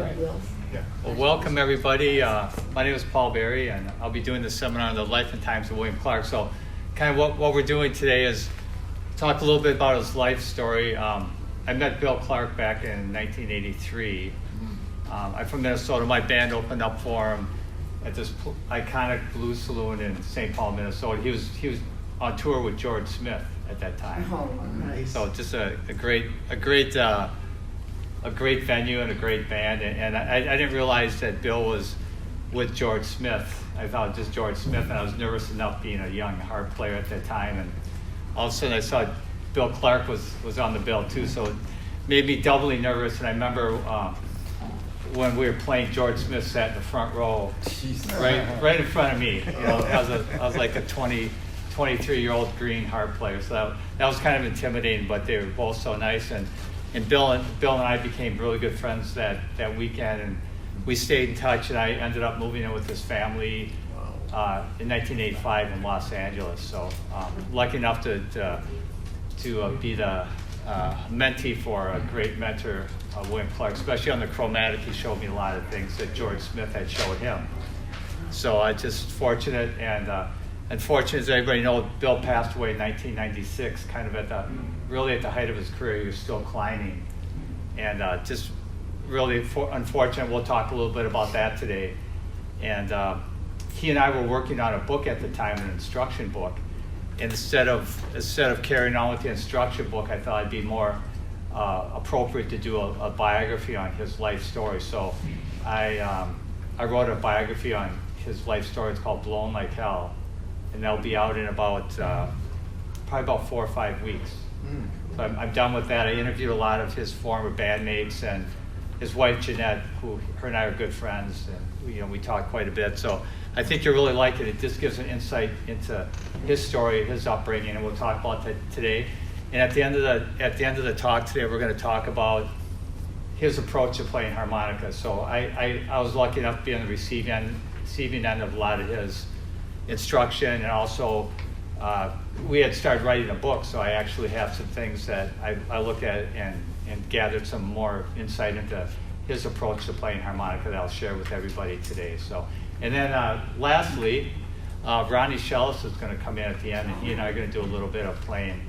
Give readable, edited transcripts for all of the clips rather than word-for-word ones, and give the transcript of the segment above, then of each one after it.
ahead, Will. Well, welcome everybody. My name is Paul Berry, and I'll be doing this seminar on the life and times of William Clarke. So kind of what we're doing today is talk a little bit about his life story. I met Bill Clarke back in 1983. I'm from Minnesota. My band opened up for him at this iconic blues saloon in St. Paul, Minnesota. He was on tour with George Smith at that time. Oh, nice. So just a great venue and a great band. And I didn't realize that Bill was with George Smith. I thought just George Smith, and I was nervous enough being a young harp player at that time. And all of a sudden I saw Bill Clarke was on the bill too, so it made me doubly nervous. And I remember when we were playing, George Smith sat in the front row, right in front of me. You know, I was like a 23-year-old green harp player, so that was kind of intimidating. But they were both so nice, and Bill and I became really good friends that weekend, and we stayed in touch. And I ended up moving in with his family in 1985 in Los Angeles. So lucky enough to be the mentee for a great mentor, William Clarke, especially on the chromatic. He showed me a lot of things that George Smith had showed him. So I just fortunate, and unfortunate, as everybody knows, Bill passed away in 1996, kind of at the height of his career. He was still climbing, and just really unfortunate. We'll talk a little bit about that today. And he and I were working on a book at the time, an instruction book. And instead of carrying on with the instruction book, I thought it'd be more appropriate to do a biography on his life story. So I wrote a biography on his life story. It's called Blowin Like Hell, and that'll be out in about probably about 4 or 5 weeks. So I'm done with that. I interviewed a lot of his former bandmates and his wife Jeanette, who her and I are good friends, and we talked quite a bit. So I think you'll really like it. It just gives an insight into his story, his upbringing, and we'll talk about that today. And at the end of the talk today, we're going to talk about his approach to playing harmonica. So I was lucky enough to be on the receiving end of a lot of his instruction, and also we had started writing a book, so I actually have some things that I looked at and gathered some more insight into his approach to playing harmonica that I'll share with everybody today. So, and then lastly, Ronnie Shellis is going to come in at the end, and he and I are going to do a little bit of playing.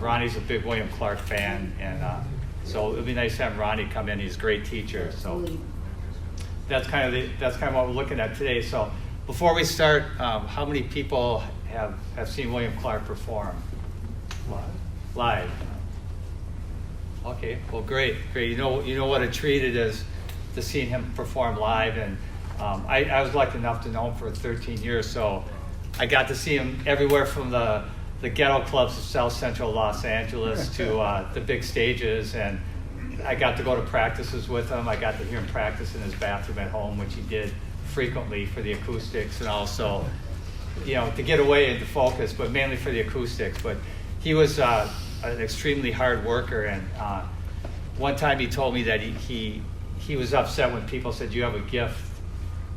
Ronnie's a big William Clarke fan, and so it'll be nice to have Ronnie come in. He's a great teacher. So that's kind of what we're looking at today. So before we start, how many people have seen William Clarke perform live? Okay, well, great. You know what a treat it is to see him perform live, and I was lucky enough to know him for 13 years, so I got to see him everywhere from the ghetto clubs of South Central Los Angeles to the big stages, and I got to go to practices with him. I got to hear him practice in his bathroom at home, which he did frequently for the acoustics, and also, to get away and to focus, but mainly for the acoustics. But he was an extremely hard worker, and one time he told me that he was upset when people said, "You have a gift,"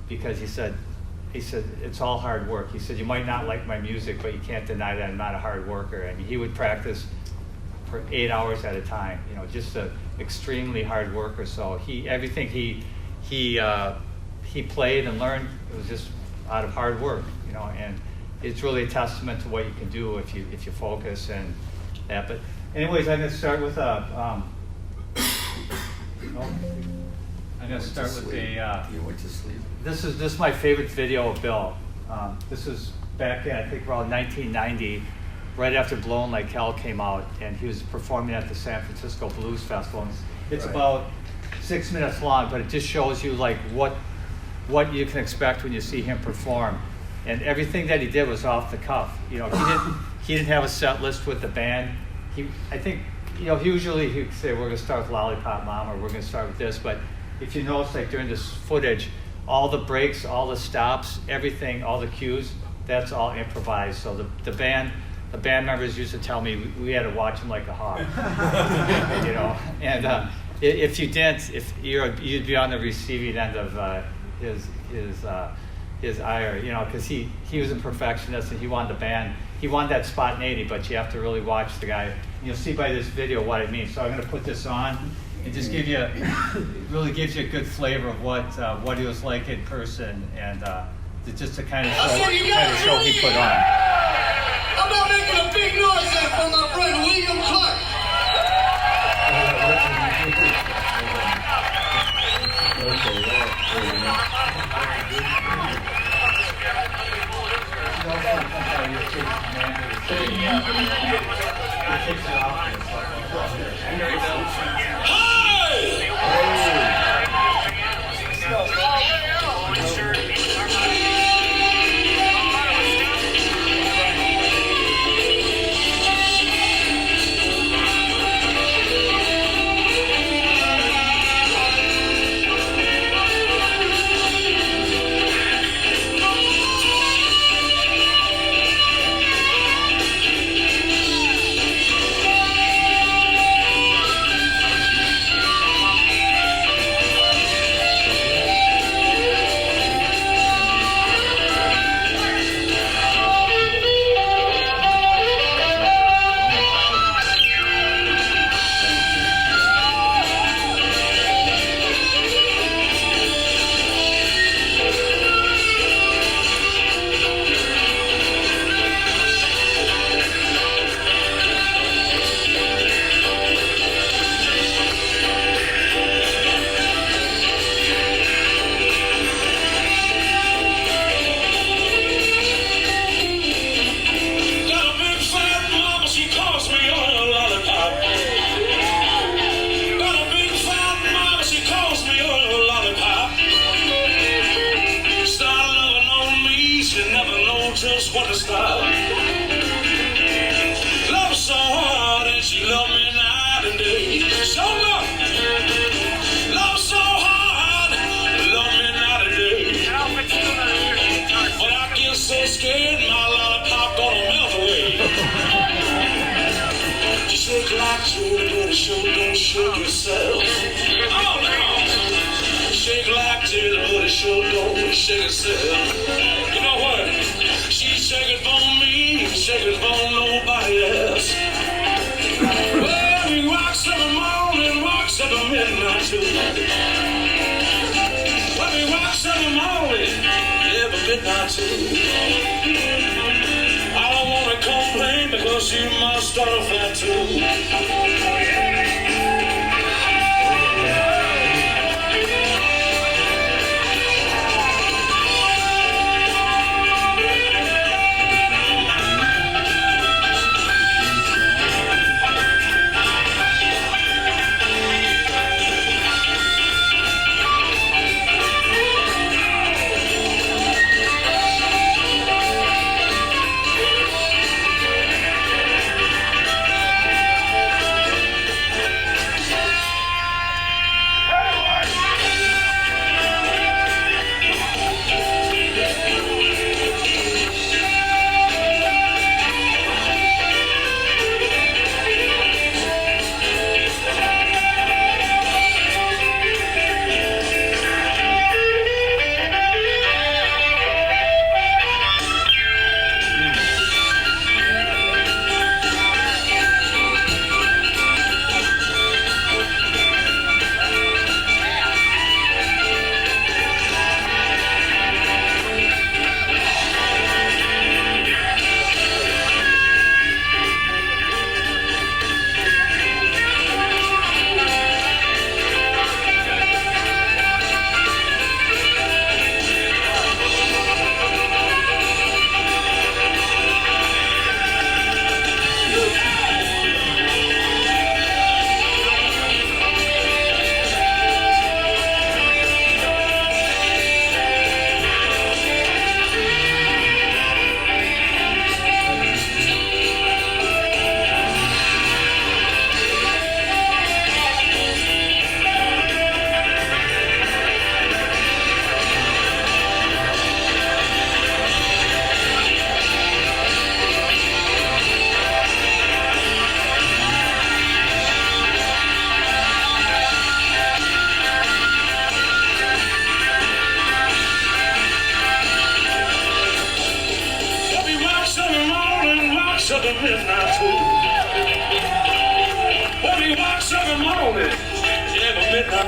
because he said it's all hard work. He said, "You might not like my music, but you can't deny that I'm not a hard worker." And he would practice for 8 hours at a time, just an extremely hard worker. So everything he played and learned, it was just out of hard work, and it's really a testament to what you can do if you focus and that. But anyways, I'm going to start with I'm going to start with You went to sleep. This is my favorite video of Bill. This is back in, I think, around 1990, right after Blowin Like Hell came out, and he was performing at the San Francisco Blues Festival. And it's about 6 minutes long, but it just shows you like what you can expect when you see him perform. And everything that he did was off the cuff. He didn't have a set list with the band. I think usually he'd say, "We're going to start with Lollipop Mom," or "We're going to start with this." But if you notice, like during this footage, all the breaks, all the stops, everything, all the cues, that's all improvised. So the band members used to tell me we had to watch him like a hawk, And if you didn't, you'd be on the receiving end of his ire, because he was a perfectionist, and he wanted the band. He wanted that spontaneity, but you have to really watch the guy. You'll see by this video what I mean. So I'm going to put this on, it just really gives you a good flavor of what he was like in person, and just the kind of show he put on. I'm not making a big noise there for my friend William Clarke. Just what to stop. Love so hard and she loved me night and day. So love so hard, love me night and day. But I get so scared, my lollipop gonna melt away. You shake like Judy, but don't shake yourself. Oh no, shake like Judy, but don't shake yourself. You know what? She's shaking for me, shaking for nobody else. Well, we rocks in the morning, rocks in the midnight too. Well, we rocks in the morning, yeah, but midnight too. I don't want to complain because you must start a fight too.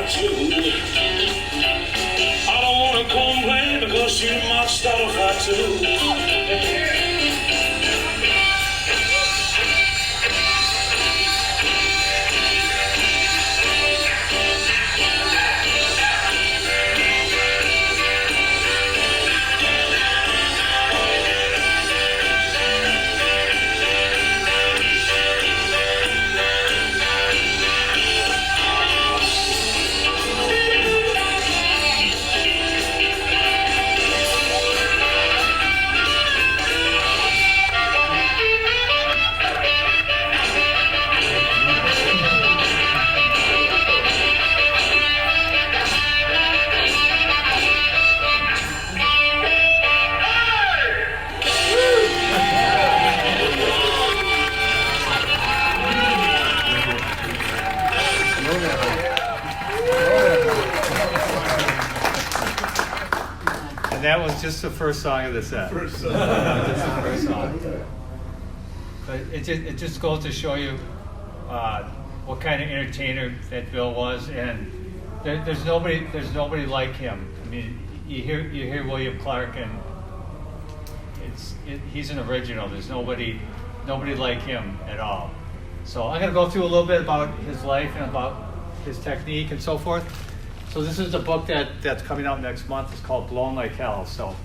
too. I don't wanna complain because you might start a fight too. And that was just the first song of the set. Just the first song. But it just goes to show you what kind of entertainer that Bill was, and there's nobody like him. I mean, you hear William Clarke, and he's an original. There's nobody like him at all. So I'm going to go through a little bit about his life and about his technique and so forth. So this is the book that's coming out next month. It's called Blowin Like Hell. So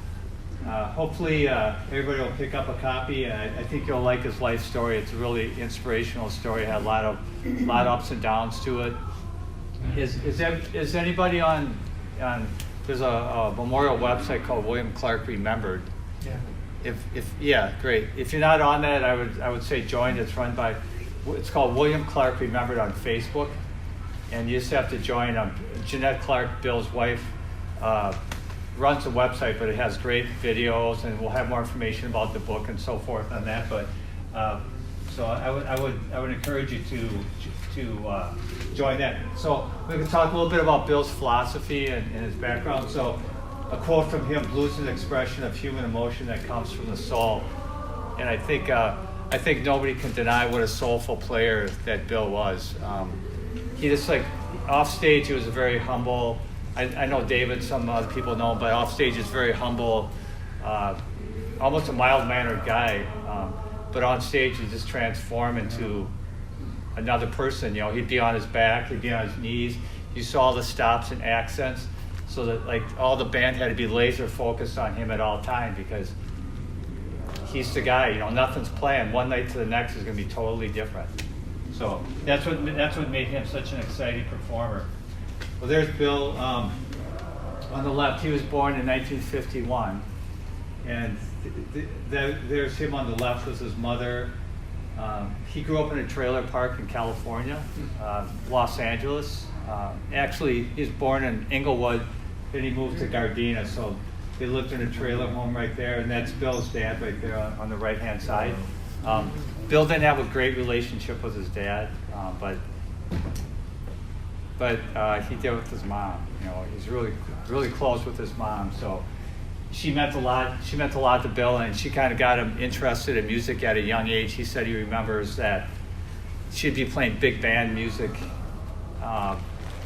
hopefully everybody will pick up a copy. I think you'll like his life story. It's a really inspirational story. It had a lot of ups and downs to it. Is anybody on there's a memorial website called William Clarke Remembered. Yeah. Great. If you're not on that, I would say join. It's called William Clarke Remembered on Facebook. And you just have to join. Jeanette Clarke, Bill's wife, runs the website, but it has great videos, and we'll have more information about the book and so forth on that. But so I would encourage you to join that. So we can talk a little bit about Bill's philosophy and his background. So a quote from him: "Blues is an expression of human emotion that comes from the soul." And I think nobody can deny what a soulful player that Bill was. He just off stage, he was a very humble. I know David, some other people know him, but off stage he's very humble, almost a mild-mannered guy. But on stage he just transformed into another person. He'd be on his back, he'd be on his knees. You saw the stops and accents, so that all the band had to be laser focused on him at all time, because he's the guy. Nothing's planned. One night to the next is going to be totally different. So that's what made him such an exciting performer. Well, there's Bill on the left. He was born in 1951, and there's him on the left with his mother. He grew up in a trailer park in California, Los Angeles. Actually, he was born in Inglewood, then he moved to Gardena, so they lived in a trailer home right there, and that's Bill's dad right there on the right-hand side. Bill didn't have a great relationship with his dad, but he did with his mom. He's really close with his mom. So she meant a lot. She meant a lot to Bill, and she kind of got him interested in music at a young age. He said he remembers that she'd be playing big band music,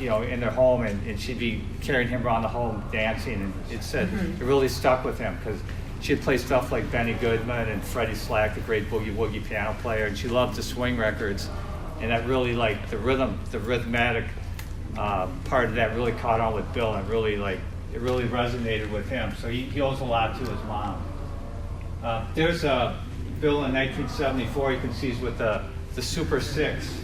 in their home, and she'd be carrying him around the home dancing. And it said it really stuck with him, because she'd play stuff like Benny Goodman and Freddie Slack, the great boogie-woogie piano player, and she loved the swing records, and that really, the rhythmic part of that really caught on with Bill, and it really resonated with him. So he owes a lot to his mom. There's Bill in 1974. You can see he's with the Super 6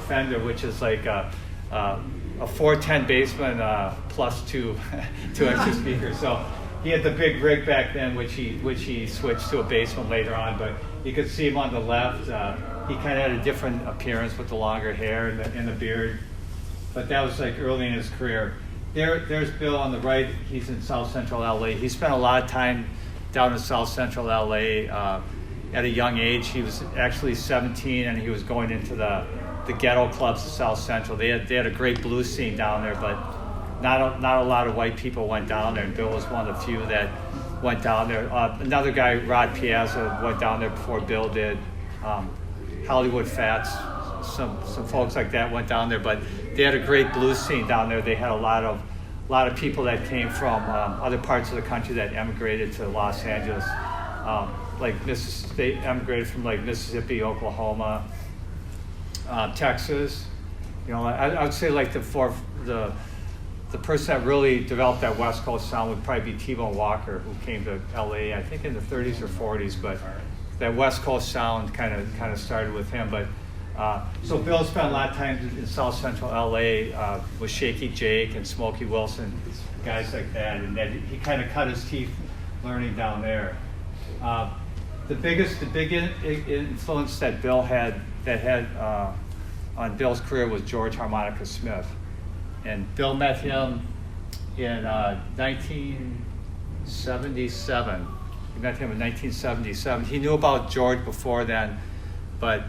Fender, which is a 410 Bassman plus two extra speakers. So he had the big rig back then, which he switched to a Bassman later on. But you could see him on the left. He kind of had a different appearance with the longer hair and the beard. But that was early in his career. There's Bill on the right. He's in South Central LA. He spent a lot of time down in South Central LA at a young age. He was actually 17, and he was going into the ghetto clubs of South Central. They had a great blues scene down there, but not a lot of white people went down there, and Bill was one of the few that went down there. Another guy, Rod Piazza, went down there before Bill did. Hollywood Fats, some folks like that went down there, but they had a great blues scene down there. They had a lot of people that came from other parts of the country that emigrated to Los Angeles. They emigrated from like Mississippi, Oklahoma, Texas. You know, I would say like the person that really developed that West Coast sound would probably be T-Bone Walker, who came to LA, I think in the 30s or 40s, but that West Coast sound kind of started with him. But so Bill spent a lot of time in South Central LA with Shaky Jake and Smokey Wilson, guys like that, and then he kind of cut his teeth learning down there. The big influence that Bill had on Bill's career was George Harmonica Smith. And Bill met him in 1977. He met him in 1977. He knew about George before then, but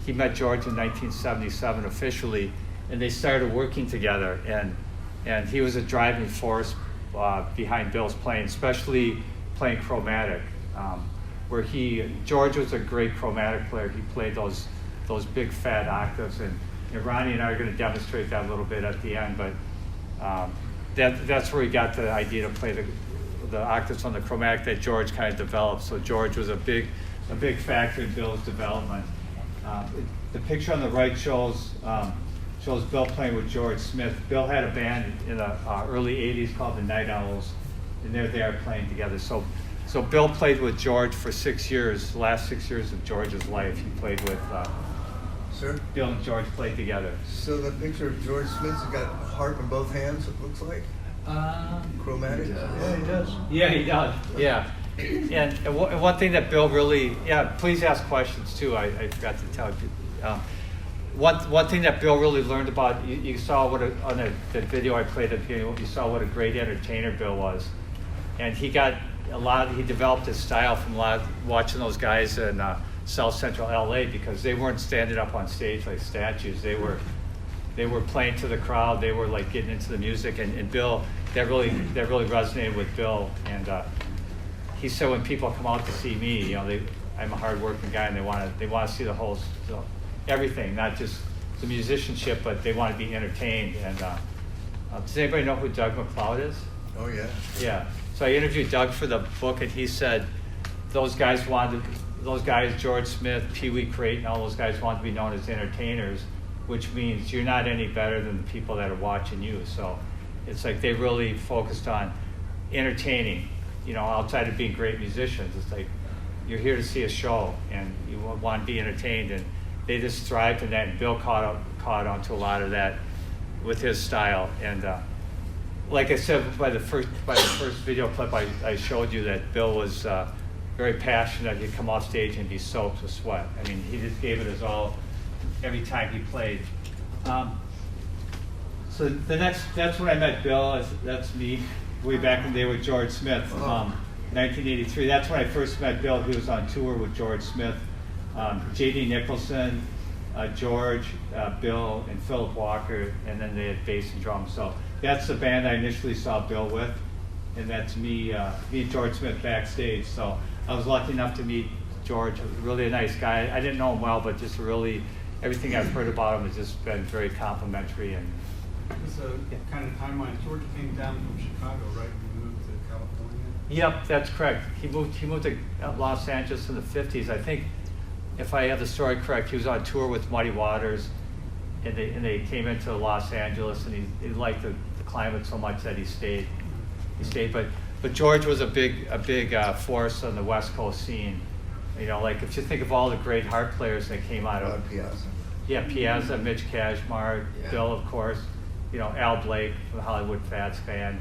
he met George in 1977 officially, and they started working together. And he was a driving force behind Bill's playing, especially playing chromatic. George was a great chromatic player. He played those big fat octaves, and Ronnie and I are going to demonstrate that a little bit at the end, but that's where he got the idea to play the octaves on the chromatic that George kind of developed. So George was a big factor in Bill's development. The picture on the right shows Bill playing with George Smith. Bill had a band in the early 80s called the Night Owls, and they're there playing together. So Bill played with George for 6 years, the last 6 years of George's life. He played with Sir? Bill and George played together. So the picture of George Smith's got a harp in both hands, it looks like? Chromatic? Yeah, he does. Yeah, he does. Yeah. And one thing that Bill really, please ask questions too. I forgot to tell you. One thing that Bill really learned about, you saw on the video I played at the beginning, you saw what a great entertainer Bill was. And he developed his style from watching those guys in South Central LA, because they weren't standing up on stage like statues. They were playing to the crowd. They were like getting into the music, and Bill, that really resonated with Bill. And he said when people come out to see me, you know, I'm a hardworking guy, and they want to see the whole everything, not just the musicianship, but they want to be entertained. And does anybody know who Doug McLeod is? Oh, yeah. Yeah. So I interviewed Doug for the book, and he said those guys, George Smith, Pee Wee Crayton, all those guys wanted to be known as entertainers, which means you're not any better than the people that are watching you. So it's like they really focused on entertaining, you know, outside of being great musicians. It's like you're here to see a show, and you want to be entertained, and they just thrived in that. And Bill caught on to a lot of that with his style. And like I said, by the first video clip I showed you, that Bill was very passionate. He'd come off stage and be soaked with sweat. I mean, he just gave it his all every time he played. So that's when I met Bill. That's me way back in the day with George Smith, 1983. That's when I first met Bill. He was on tour with George Smith, J.D. Nicholson, George, Bill, and Philip Walker, and then they had bass and drums. So that's the band I initially saw Bill with, and that's me and George Smith backstage. So I was lucky enough to meet George, really a nice guy. I didn't know him well, but just really everything I've heard about him has just been very complimentary. And It's a kind of timeline. George came down from Chicago, right? And moved to California. Yep, that's correct. He moved to Los Angeles in the 50s. I think, if I have the story correct, he was on tour with Muddy Waters, and they came into Los Angeles, and he liked the climate so much that he stayed. But George was a big force on the West Coast scene. You know, like if you think of all the great harp players that came out of Piazza. Yeah, Piazza, Mitch Kashmar, Bill, of course. You know, Al Blake from the Hollywood Fats Band.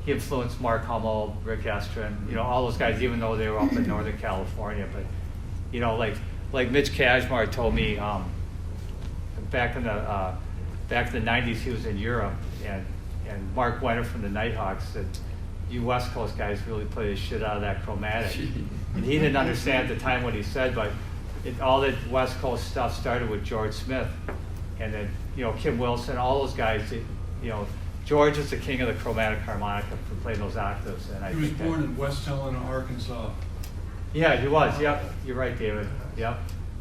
He influenced Mark Hummel, Rick Estrin. You know, all those guys, even though they were up in Northern California. But you know, like Mitch Kashmar told me back in the 90s, he was in Europe, and Mark Weiner from the Nighthawks said, "You West Coast guys really play the shit out of that chromatic." And he didn't understand at the time what he said, but all that West Coast stuff started with George Smith, and then you know Kim Wilson, all those guys. You know, George is the king of the chromatic harmonica for playing those octaves. And He was born in West Helena, Arkansas. Yeah, he was. Yep, you're right, David. Yep.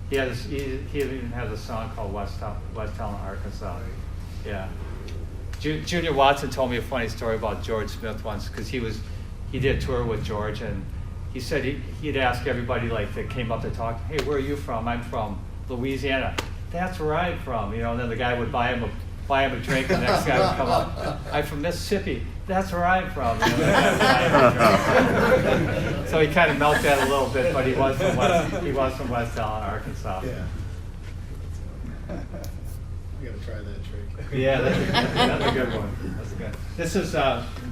He even has a song called West Town, Arkansas. Yeah. Junior Watson told me a funny story about George Smith once, because he did a tour with George, and he said he'd ask everybody like that came up to talk, hey, where are you from? I'm from Louisiana. That's where I'm from, you know. And then the guy would buy him a drink, and the next guy would come up, I'm from Mississippi. That's where I'm from. You know, so he kind of melted that a little bit, but he was from West Allen, Arkansas. Yeah. We gotta try that trick. Yeah, that's a good one. That's good. This is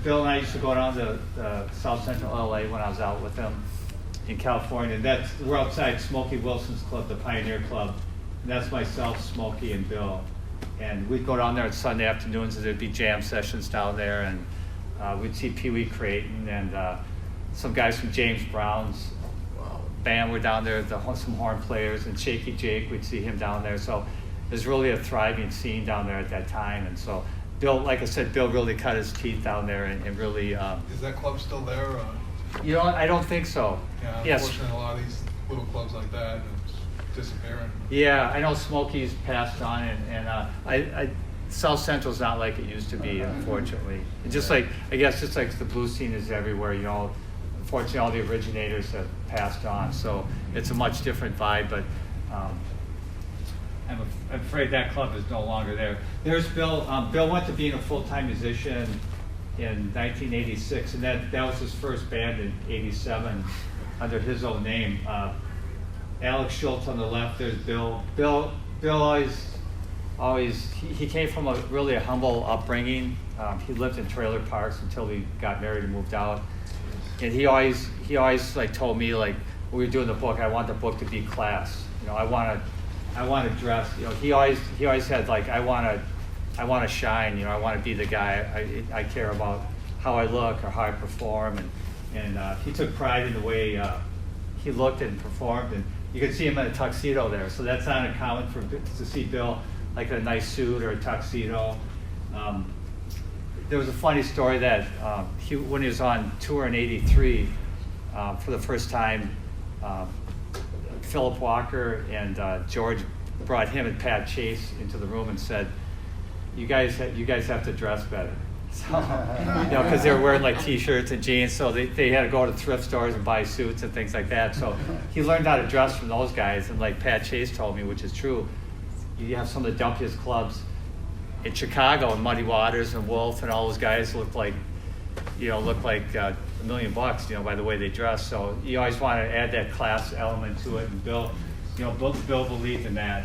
Bill and I used to go down to South Central LA when I was out with him in California. And we're outside Smokey Wilson's club, the Pioneer Club. And that's myself, Smokey, and Bill. And we'd go down there on Sunday afternoons, and there'd be jam sessions down there, and we'd see Pee Wee Creighton and some guys from James Brown's band were down there, some horn players, and Shaky Jake, we'd see him down there. So there's really a thriving scene down there at that time. And so Bill, like I said, Bill really cut his teeth down there and really... Is that club still there? Or? You know, I don't think so. Yeah, Yes. unfortunately, a lot of these little clubs like that are disappearing. Yeah, I know Smokey's passed on, and South Central's not like it used to be, unfortunately. And just like, I guess, just like the blues scene is everywhere, you know, unfortunately all the originators have passed on, so it's a much different vibe, but I'm afraid that club is no longer there. There's Bill. Bill went to being a full-time musician in 1986, and that was his first band in '87 under his own name. Alex Schultz on the left, there's Bill. Bill always he came from a really humble upbringing. He lived in trailer parks until he got married and moved out. And he always like told me, like, when we were doing the book, I want the book to be class. You know, I want to dress. You know, he always had like, I want to shine. You know, I want to be the guy. I care about how I look or how I perform, and he took pride in the way he looked and performed. And you could see him in a tuxedo there, so that's not uncommon to see Bill like a nice suit or a tuxedo. There was a funny story that when he was on tour in '83, for the first time, Philip Walker and George brought him and Pat Chase into the room and said, "You guys have to dress better." So, you know, because they were wearing like T-shirts and jeans, so they had to go to thrift stores and buy suits and things like that. So he learned how to dress from those guys, and like Pat Chase told me, which is true, you have some of the dumpiest clubs in Chicago, and Muddy Waters and Wolf and all those guys look like $1 million, you know, by the way they dress. So you always want to add that class element to it, and Bill believed in that.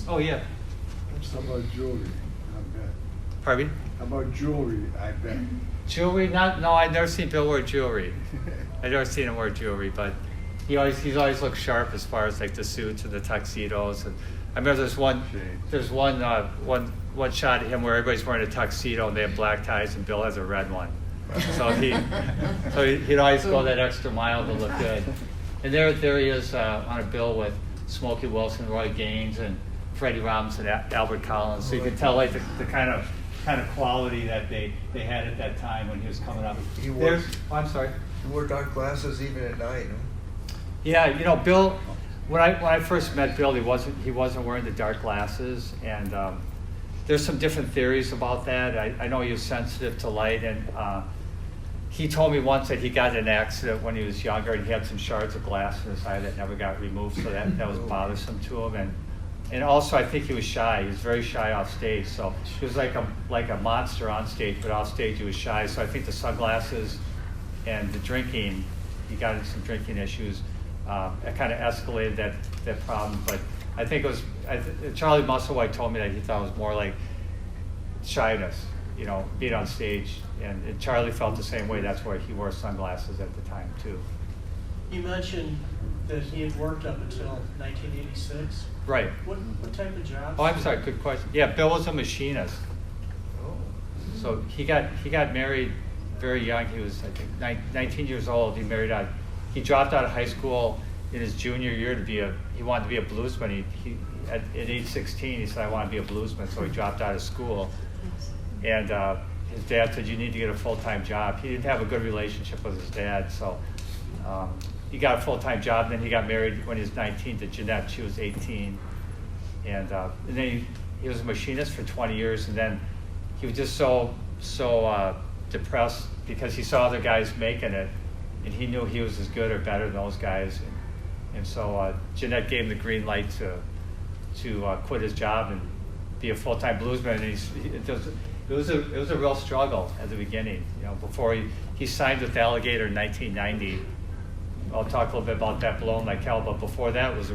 Oh yeah. How about jewelry? I bet. Pardon me? How about jewelry? I bet. Jewelry? No, I've never seen Bill wear jewelry. I've never seen him wear jewelry, but he's always looked sharp as far as like the suits and the tuxedos. And I remember there's one shot of him where everybody's wearing a tuxedo and they have black ties, and Bill has a red one. So he'd always go that extra mile to look good. And there he is on a bill with Smokey Wilson, Roy Gaines, and Freddie Robinson, Albert Collins. So you can tell like the kind of quality that they had at that time when he was coming up. I'm sorry. You wore dark glasses even at night, huh? Yeah, you know, Bill. When I first met Bill, he wasn't wearing the dark glasses, and there's some different theories about that. I know he was sensitive to light, and he told me once that he got in an accident when he was younger, and he had some shards of glass in his eye that never got removed, so that was bothersome to him. And also, I think he was shy. He was very shy off stage, so he was like a monster on stage, but off stage he was shy. So I think the sunglasses and the drinking, he got into some drinking issues. It kind of escalated that problem, but I think it was Charlie Musselwhite told me that he thought it was more like shyness, you know, being on stage, and Charlie felt the same way. That's why he wore sunglasses at the time too. You mentioned that he had worked up until 1986. Right. What type of jobs? Oh, I'm sorry. Good question. Yeah, Bill was a machinist. So he got married very young. He was, I think, 19 years old. He dropped out of high school in his junior year he wanted to be a bluesman. At age 16, he said, I want to be a bluesman, so he dropped out of school. And his dad said, you need to get a full-time job. He didn't have a good relationship with his dad, so he got a full-time job, and then he got married when he was 19 to Jeanette. She was 18. And then he was a machinist for 20 years, and then he was just so depressed because he saw other guys making it, and he knew he was as good or better than those guys. And so Jeanette gave him the green light to quit his job and be a full-time bluesman. And it was a real struggle at the beginning. You know, before he signed with Alligator in 1990. I'll talk a little bit about that Blowin Like Hell, but before that it was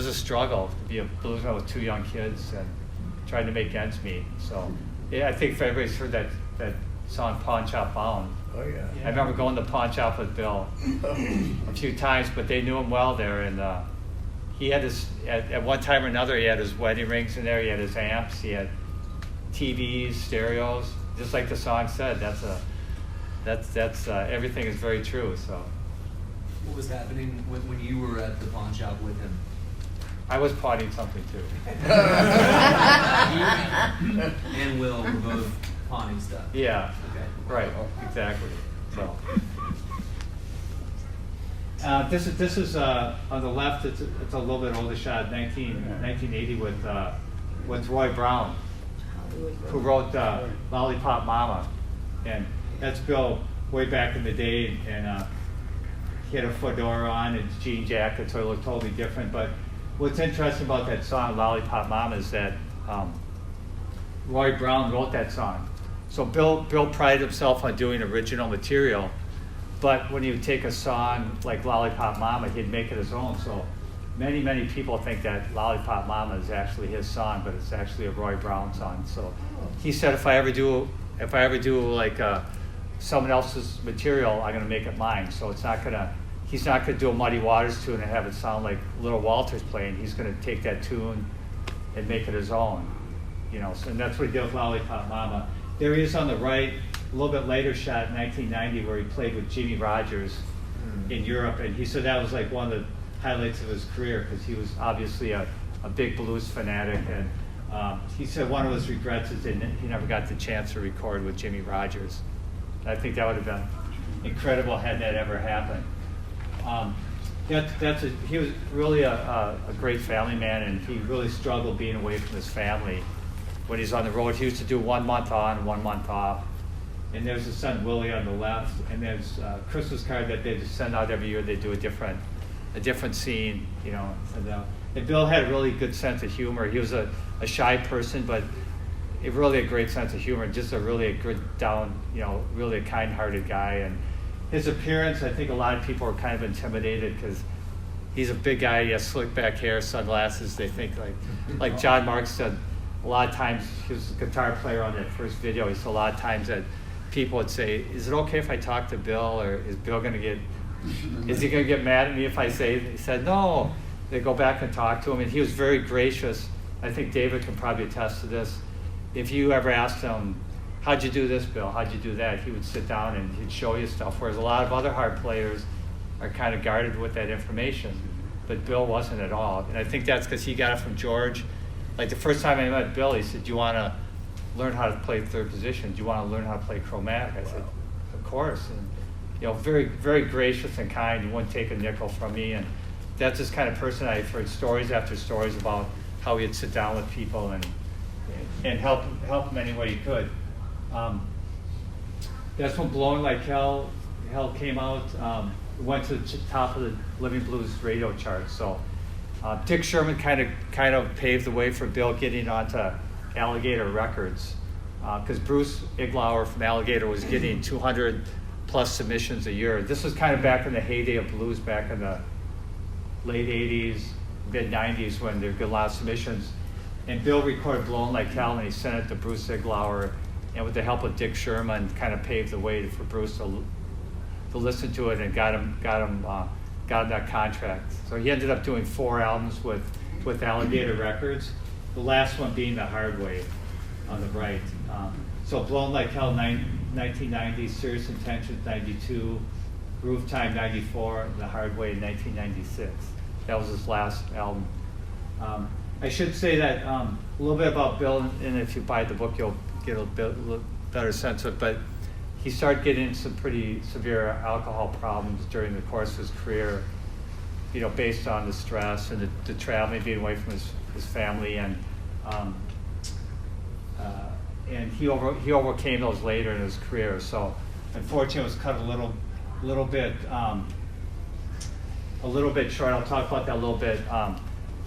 a struggle to be a bluesman with 2 young kids and trying to make ends meet. So yeah, I think if everybody's heard that song Pawn Shop Bound. Oh, yeah. I remember going to the pawn shop with Bill a few times, but they knew him well there, and he had at one time or another, he had his wedding rings in there, he had his amps, he had TVs, stereos, just like the song said. That's everything is very true. So What was happening when you were at the pawn shop with him? I was pawning something too. You and Will were both pawning stuff. Yeah. Okay. Right. Exactly. So this is on the left. It's a little bit older shot, 1980 with Roy Brown, who wrote Lollipop Mama, and that's Bill way back in the day, and he had a fedora on and jean jacket, so he looked totally different. But what's interesting about that song, Lollipop Mama, is that Roy Brown wrote that song. So Bill prided himself on doing original material, but when he would take a song like Lollipop Mama, he'd make it his own. So many people think that Lollipop Mama is actually his song, but it's actually a Roy Brown song. So he said, if I ever do like someone else's material, I'm gonna make it mine. So he's not gonna do a Muddy Waters tune and have it sound like Little Walter's playing. He's gonna take that tune and make it his own. You know, so, and that's what he did with Lollipop Mama. There he is on the right, a little bit later shot, 1990, where he played with Jimmy Rogers in Europe, and he said that was like one of the highlights of his career because he was obviously a big blues fanatic, and he said one of his regrets is that he never got the chance to record with Jimmy Rogers. I think that would have been incredible had that ever happened. He was really a great family man, and he really struggled being away from his family when he's on the road. He used to do 1 month on, 1 month off. And there's his son Willie on the left, and there's a Christmas card that they just send out every year. They do a different scene, you know. And Bill had a really good sense of humor. He was a shy person, but really a great sense of humor, just really a good down, you know, really a kind-hearted guy. And his appearance, I think a lot of people are kind of intimidated because he's a big guy. He has slick back hair, sunglasses. They think like John Marks said, a lot of times, he was a guitar player on that first video. He said a lot of times that people would say, is it okay if I talk to Bill, or is he gonna get mad at me if I say it? He said, no. They go back and talk to him, and he was very gracious. I think David can probably attest to this. If you ever asked him, how'd you do this, Bill? How'd you do that? He would sit down and he'd show you stuff, whereas a lot of other harp players are kind of guarded with that information. But Bill wasn't at all. And I think that's because he got it from George. Like the first time I met Bill, he said, do you want to learn how to play third position? Do you want to learn how to play chromatic? I said, of course. And, you know, very, very gracious and kind. He wouldn't take a nickel from me. And that's this kind of person. I've heard stories after stories about how he'd sit down with people and help them any way he could. That's when Blowin Like Hell came out. Went to the top of the Living Blues radio chart. So Dick Sherman kind of paved the way for Bill getting onto Alligator Records, because Bruce Iglauer from Alligator was getting 200 plus submissions a year. This was kind of back in the heyday of blues, back in the late 80s, mid 90s, when there were a lot of submissions. And Bill recorded Blowin Like Hell, and he sent it to Bruce Iglauer, and with the help of Dick Sherman, kind of paved the way for Bruce to listen to it and got him that contract. So he ended up doing 4 albums with Alligator Records, the last one being The Hard Way on the right. So Blowin Like Hell, 1990, Serious Intentions, 92, Groove Time, 94, The Hard Way in 1996. That was his last album. I should say that a little bit about Bill, and if you buy the book, you'll get a little better sense of it, but he started getting into some pretty severe alcohol problems during the course of his career, you know, based on the stress and the traveling, being away from his family, and he overcame those later in his career. So unfortunately, it was cut a little bit short. I'll talk about that a little bit.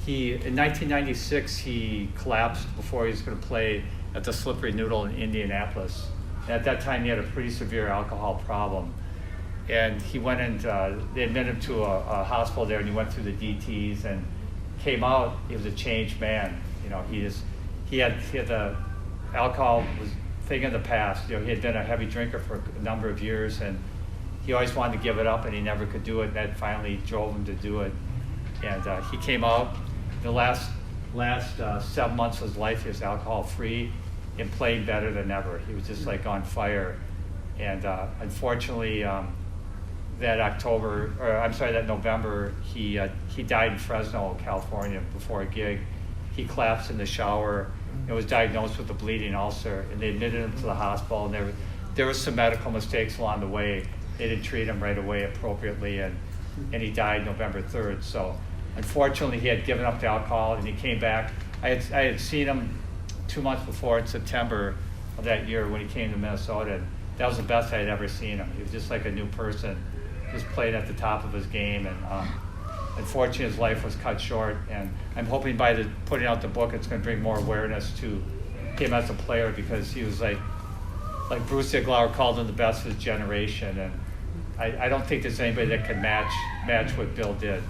In 1996, he collapsed before he was going to play at the Slippery Noodle in Indianapolis. And at that time, he had a pretty severe alcohol problem. And he went and they admitted him to a hospital there, and he went through the DTs and came out. He was a changed man. You know, he had the alcohol was a thing of the past. You know, he had been a heavy drinker for a number of years, and he always wanted to give it up, and he never could do it. And that finally drove him to do it. And he came out. The last 7 months of his life, he was alcohol free and playing better than ever. He was just like on fire. And unfortunately, that November, he died in Fresno, California, before a gig. He collapsed in the shower and was diagnosed with a bleeding ulcer, and they admitted him to the hospital, and there was some medical mistakes along the way. They didn't treat him right away appropriately, and he died November 3rd. So unfortunately, he had given up the alcohol, and he came back. I had seen him 2 months before in September of that year when he came to Minnesota. And that was the best I had ever seen him. He was just like a new person, just played at the top of his game. And unfortunately, his life was cut short. And I'm hoping by putting out the book, it's going to bring more awareness to him as a player, because he was like Bruce Ziegler called him the best of his generation. And I don't think there's anybody that can match what Bill did.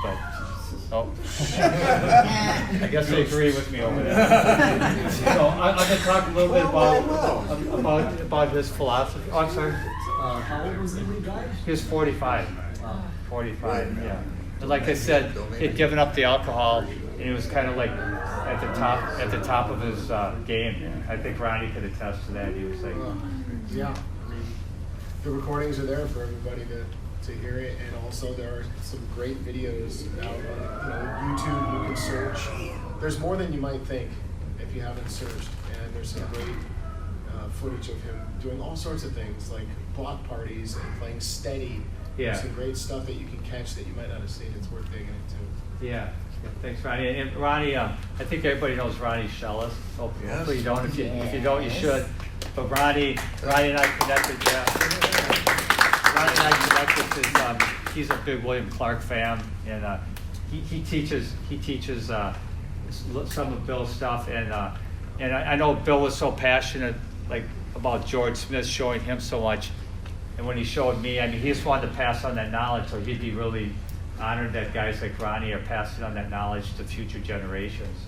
But I guess they agree with me over there. So I'm going to talk a little bit about his philosophy. Oh, I'm sorry. How old was he when he died? He was 45. 45, yeah. And like I said, he'd given up the alcohol, and he was kind of like at the top of his game. I think Ronnie could attest to that. He was like, yeah. I mean, the recordings are there for everybody to hear it, and also there are some great videos out on YouTube. You can search. There's more than you might think if you haven't searched, and there's some great footage of him doing all sorts of things like block parties and playing steady. Yeah. There's some great stuff that you can catch that you might not have seen. It's worth digging into. yeah. Thanks, Ronnie. And Ronnie, I think everybody knows Ronnie Shellis. Hopefully you don't. If you don't, you should. But Ronnie and I connected. Yeah. Ronnie and I connected because he's a big William Clarke fan, and he teaches some of Bill's stuff, and I know Bill was so passionate about George Smith, showing him so much, and when he showed me, I mean, he just wanted to pass on that knowledge, so he'd be really honored that guys like Ronnie are passing on that knowledge to future generations.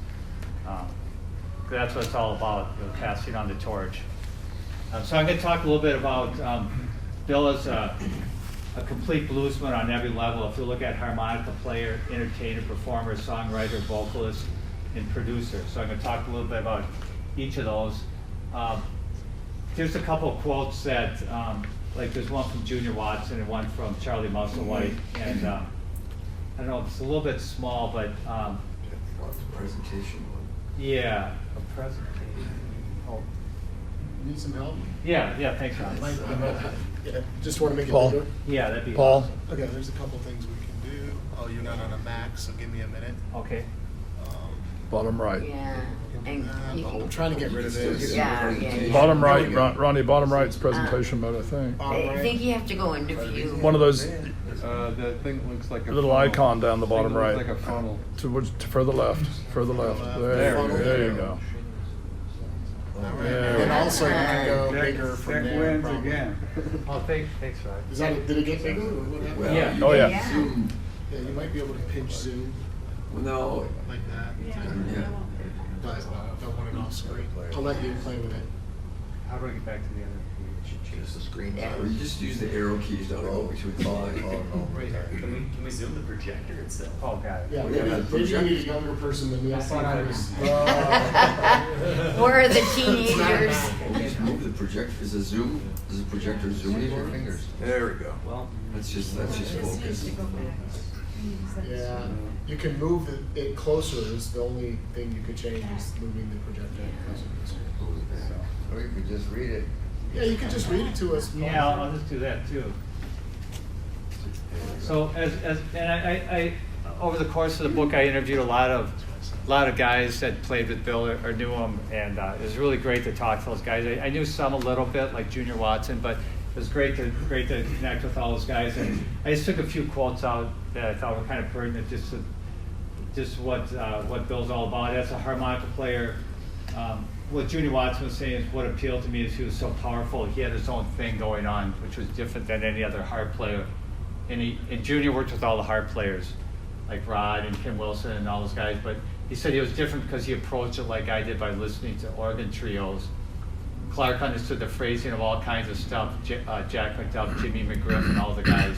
That's what it's all about, passing on the torch. So I'm going to talk a little bit about Bill is a complete bluesman on every level. If you look at harmonica player, entertainer, performer, songwriter, vocalist, and producer. So I'm going to talk a little bit about each of those. Here's a couple of quotes that, like there's one from Junior Watson and one from Charlie Musselwhite. And I don't know, it's a little bit small, but Presentation one. yeah, a presentation. Oh. Need some help? Yeah, thanks, Ron. Yeah, just want to make it Paul. bigger. Yeah, that'd be Paul. awesome. Okay, there's a couple things we can do. Oh, you're not on a Mac, so give me a minute. Okay. Bottom right. Yeah, and you I'm can, trying to get rid of this. yeah. Bottom right, Ronnie, bottom right's presentation mode, I think. I think you have to go into view. One of those That thing looks like a little funnel. icon down the bottom Thing looks right. like a funnel. To further left, further left. There you go. And also you can go bigger from Nick there. wins probably. again. Oh, thanks, Rod. Is that, did it get bigger or what happened? Yeah. Oh, yeah. Yeah, you might be able to pinch zoom No. like that. Yeah. But don't want it off screen. I'll let you play with it. How do I get back to the other Just the screen. Or you just use the arrow keys down there between the lines. Right here. Can we zoom the projector itself? Oh, got it. Yeah, Oh, maybe, yeah, maybe you need a younger person than me. I thought I was. Where are the teenagers? Oh, just move the projector. Does the projector zoom in your fingers? There we go. Well, That's just focus. Yeah, you can move it closer. Is the only thing you could change is moving the projector closer. Or you could just read it. Yeah, you could just read it to us. Paul. Yeah, I'll just do that too. So I over the course of the book, I interviewed a lot of guys that played with Bill or knew him, and it was really great to talk to those guys. I knew some a little bit, like Junior Watson, but it was great to connect with all those guys. And I just took a few quotes out that I thought were kind of pertinent, just what Bill's all about as a harmonica player. What Junior Watson was saying is what appealed to me is he was so powerful. He had his own thing going on, which was different than any other harp player. And Junior worked with all the harp players, like Rod and Kim Wilson and all those guys. But he said he was different because he approached it like I did by listening to organ trios. Clarke understood the phrasing of all kinds of stuff. Jack McDuff, Jimmy McGriff, and all the guys.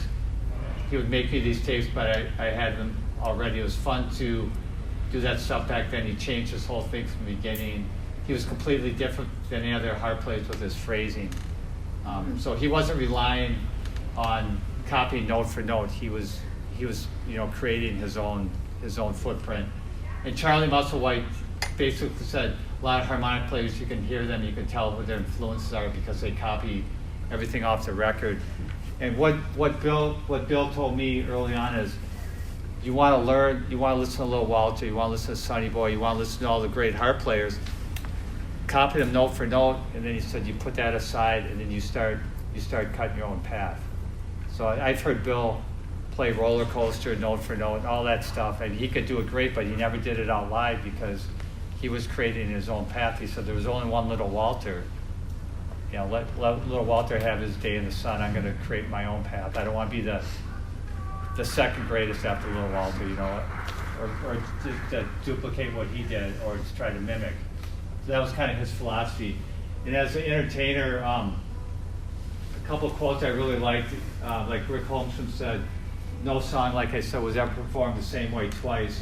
He would make me these tapes, but I had them already. It was fun to do that stuff back then. He changed his whole thing from the beginning. He was completely different than any other harp players with his phrasing. So he wasn't relying on copying note for note. He was creating his own footprint. And Charlie Musselwhite basically said a lot of harmonic players, you can hear them, you can tell what their influences are because they copy everything off the record. And what Bill told me early on is, you want to learn, you want to listen to Little Walter, you want to listen to Sonny Boy, you want to listen to all the great harp players, copy them note for note, and then he said you put that aside and then you start cutting your own path. So I've heard Bill play Roller Coaster note for note, all that stuff, and he could do it great, but he never did it out live because he was creating his own path. He said there was only one Little Walter. Let Little Walter have his day in the sun. I'm going to create my own path. I don't want to be the second greatest after Little Walter, or to duplicate what he did or to try to mimic. So that was kind of his philosophy. And as an entertainer, a couple of quotes I really liked, like Rick Holmstrom said, no song, like I said, was ever performed the same way twice.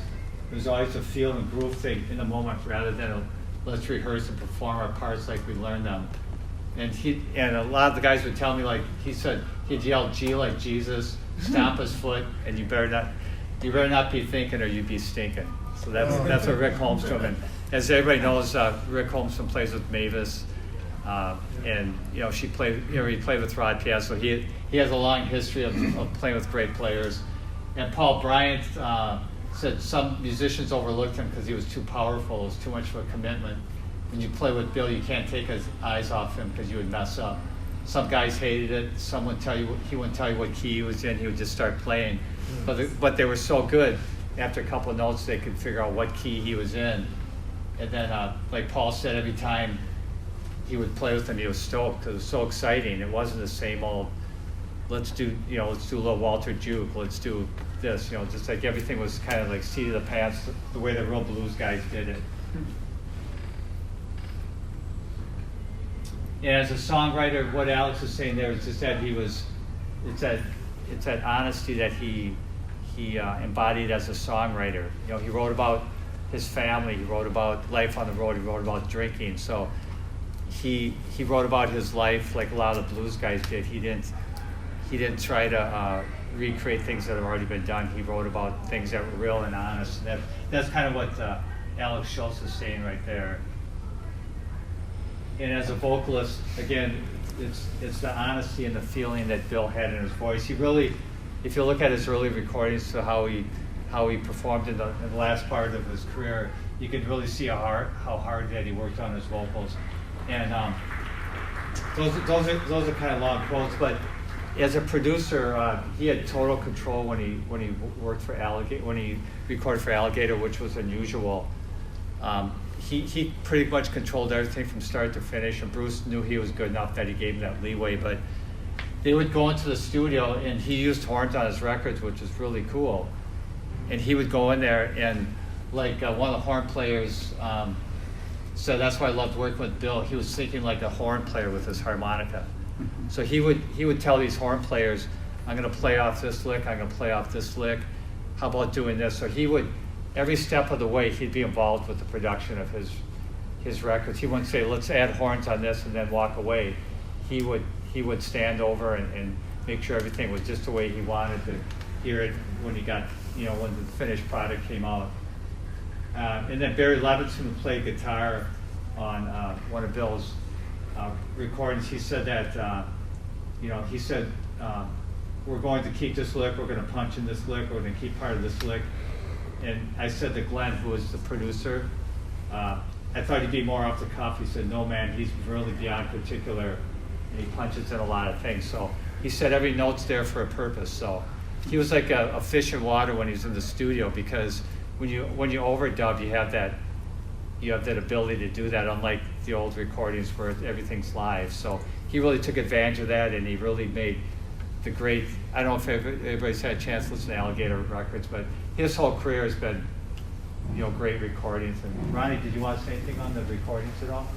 There's always a feel and groove thing in the moment rather than let's rehearse and perform our parts like we learned them. And a lot of the guys would tell me, like he said, he'd yell G like Jesus, stomp his foot, and you better not be thinking or you'd be stinking. So that's what Rick Holmstrom, and as everybody knows, Rick Holmstrom plays with Mavis, and he played with Rod Piazza. So he has a long history of playing with great players. And Paul Bryant said some musicians overlooked him because he was too powerful. It was too much of a commitment. When you play with Bill, you can't take his eyes off him because you would mess up. Some guys hated it. Some would tell you he wouldn't tell you what key he was in. He would just start playing. But they were so good. After a couple of notes, they could figure out what key he was in. And then, like Paul said, every time he would play with him, he was stoked because it was so exciting. It wasn't the same old, let's do Little Walter Juke, let's do this. Just like everything was kind of like seat of the pants, the way the real blues guys did it. And as a songwriter, what Alex is saying there is just that it's that honesty that he embodied as a songwriter. He wrote about his family, he wrote about life on the road, he wrote about drinking. So he wrote about his life like a lot of the blues guys did. He didn't try to recreate things that have already been done. He wrote about things that were real and honest. And that's kind of what Alex Schultz is saying right there. And as a vocalist, again, it's the honesty and the feeling that Bill had in his voice. He really, if you look at his early recordings to how he performed in the last part of his career, you can really see how hard that he worked on his vocals. And those are kind of long quotes, but as a producer, he had total control when he worked for Alligator, when he recorded for Alligator, which was unusual. He pretty much controlled everything from start to finish, and Bruce knew he was good enough that he gave him that leeway. But they would go into the studio, and he used horns on his records, which was really cool. And he would go in there, and like one of the horn players said, that's why I loved working with Bill. He was thinking like a horn player with his harmonica. So he would tell these horn players, I'm going to play off this lick, I'm going to play off this lick. How about doing this? So he would, every step of the way, he'd be involved with the production of his records. He wouldn't say, let's add horns on this and then walk away. He would stand over and make sure everything was just the way he wanted to hear it when he got, when the finished product came out. And then Barry Levinson, who played guitar on one of Bill's recordings, he said that, he said, we're going to keep this lick, we're going to punch in this lick, we're going to keep part of this lick. And I said to Glenn, who was the producer, I thought he'd be more off the cuff. He said, no, man, he's really beyond particular, and he punches in a lot of things. So he said every note's there for a purpose. So he was like a fish in water when he was in the studio, because when you overdub, you have that ability to do that, unlike the old recordings where everything's live. So he really took advantage of that, and he really made the great, I don't know if everybody's had a chance to listen to Alligator Records, but his whole career has been, great recordings. And Ronnie, did you want to say anything on the recordings at all?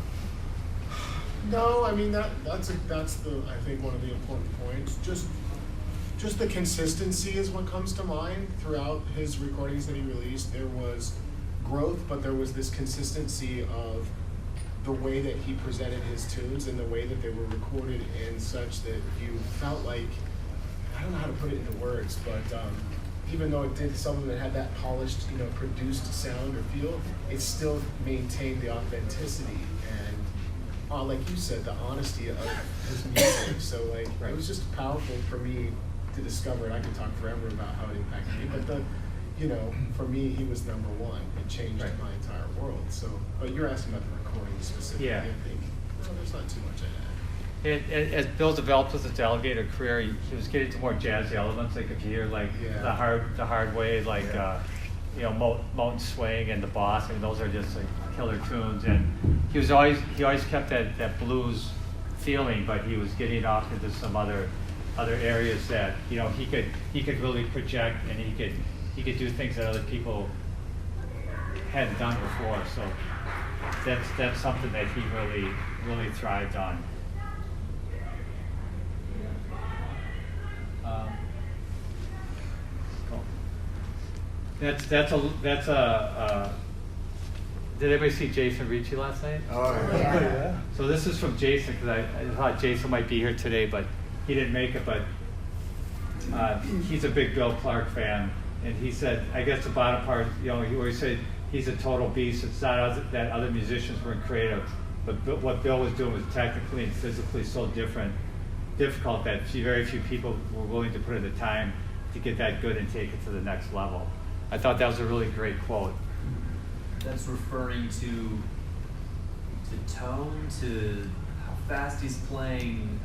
No, I mean that's the I think one of the important points. Just the consistency is what comes to mind throughout his recordings that he released. There was growth, but there was this consistency of the way that he presented his tunes and the way that they were recorded in such that you felt like, I don't know how to put it into words, but even though it did some of it had that polished, produced sound or feel, it still maintained the authenticity and, like you said, the honesty of his music. So it was just powerful for me to discover it. I could talk forever about how it impacted me, but for me, he was number one. It changed my entire world. So, but you're asking about the recording specifically. Yeah. I think there's not too much in that. As Bill developed with his Alligator career, he was getting to more jazzy elements. Like if you hear the hard way, Moten Swing and the Boss. I mean, those are just like killer tunes. And he always kept that blues feeling, but he was getting off into some other areas that he could really project, and he could do things that other people hadn't done before. So that's something that he really thrived on. That's a. Did anybody see Jason Ricci last night? Oh, yeah. So this is from Jason, because I thought Jason might be here today, but he didn't make it. But he's a big Bill Clarke fan, and he said, I guess the bottom part, where he said he's a total beast. It's not that other musicians weren't creative, but what Bill was doing was technically and physically so difficult that very few people were willing to put in the time to get that good and take it to the next level. I thought that was a really great quote. That's referring to tone, to how fast he's playing.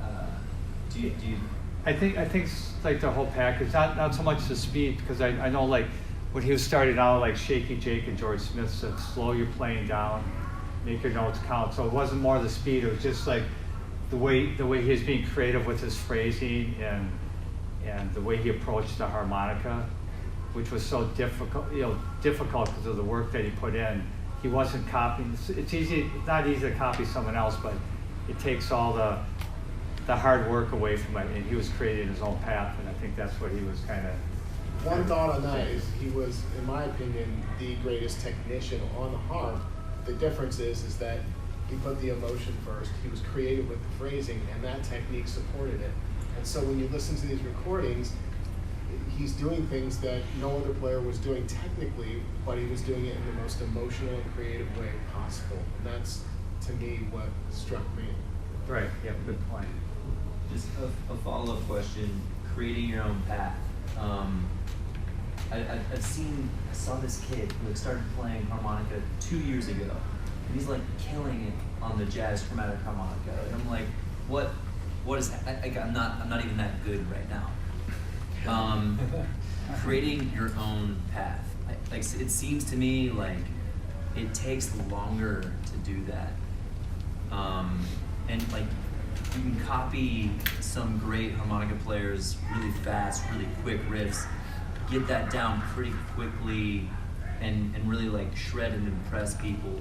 Do you? I think it's like the whole package, not so much the speed, because I know like when he was starting out, like Shaky Jake and George Smith said, slow your playing down, make your notes count. So it wasn't more the speed; it was just like the way he was being creative with his phrasing and the way he approached the harmonica, which was so difficult because of the work that he put in. He wasn't copying. It's not easy to copy someone else, but it takes all the hard work away from it, and he was creating his own path, and I think that's what he was kind of. One thought on that is he was, in my opinion, the greatest technician on the harp. The difference is that he put the emotion first. He was creative with the phrasing, and that technique supported it. And so when you listen to these recordings, he's doing things that no other player was doing technically, but he was doing it in the most emotional and creative way possible. And that's, to me, what struck me. Right, yeah, good point. Just a follow-up question, creating your own path. I saw this kid who had started playing harmonica 2 years ago, and he's like killing it on the jazz chromatic harmonica. And I'm like, what is that? I'm not even that good right now. Creating your own path. It seems to me like it takes longer to do that. And like you can copy some great harmonica players really fast, really quick riffs, get that down pretty quickly, and really like shred and impress people.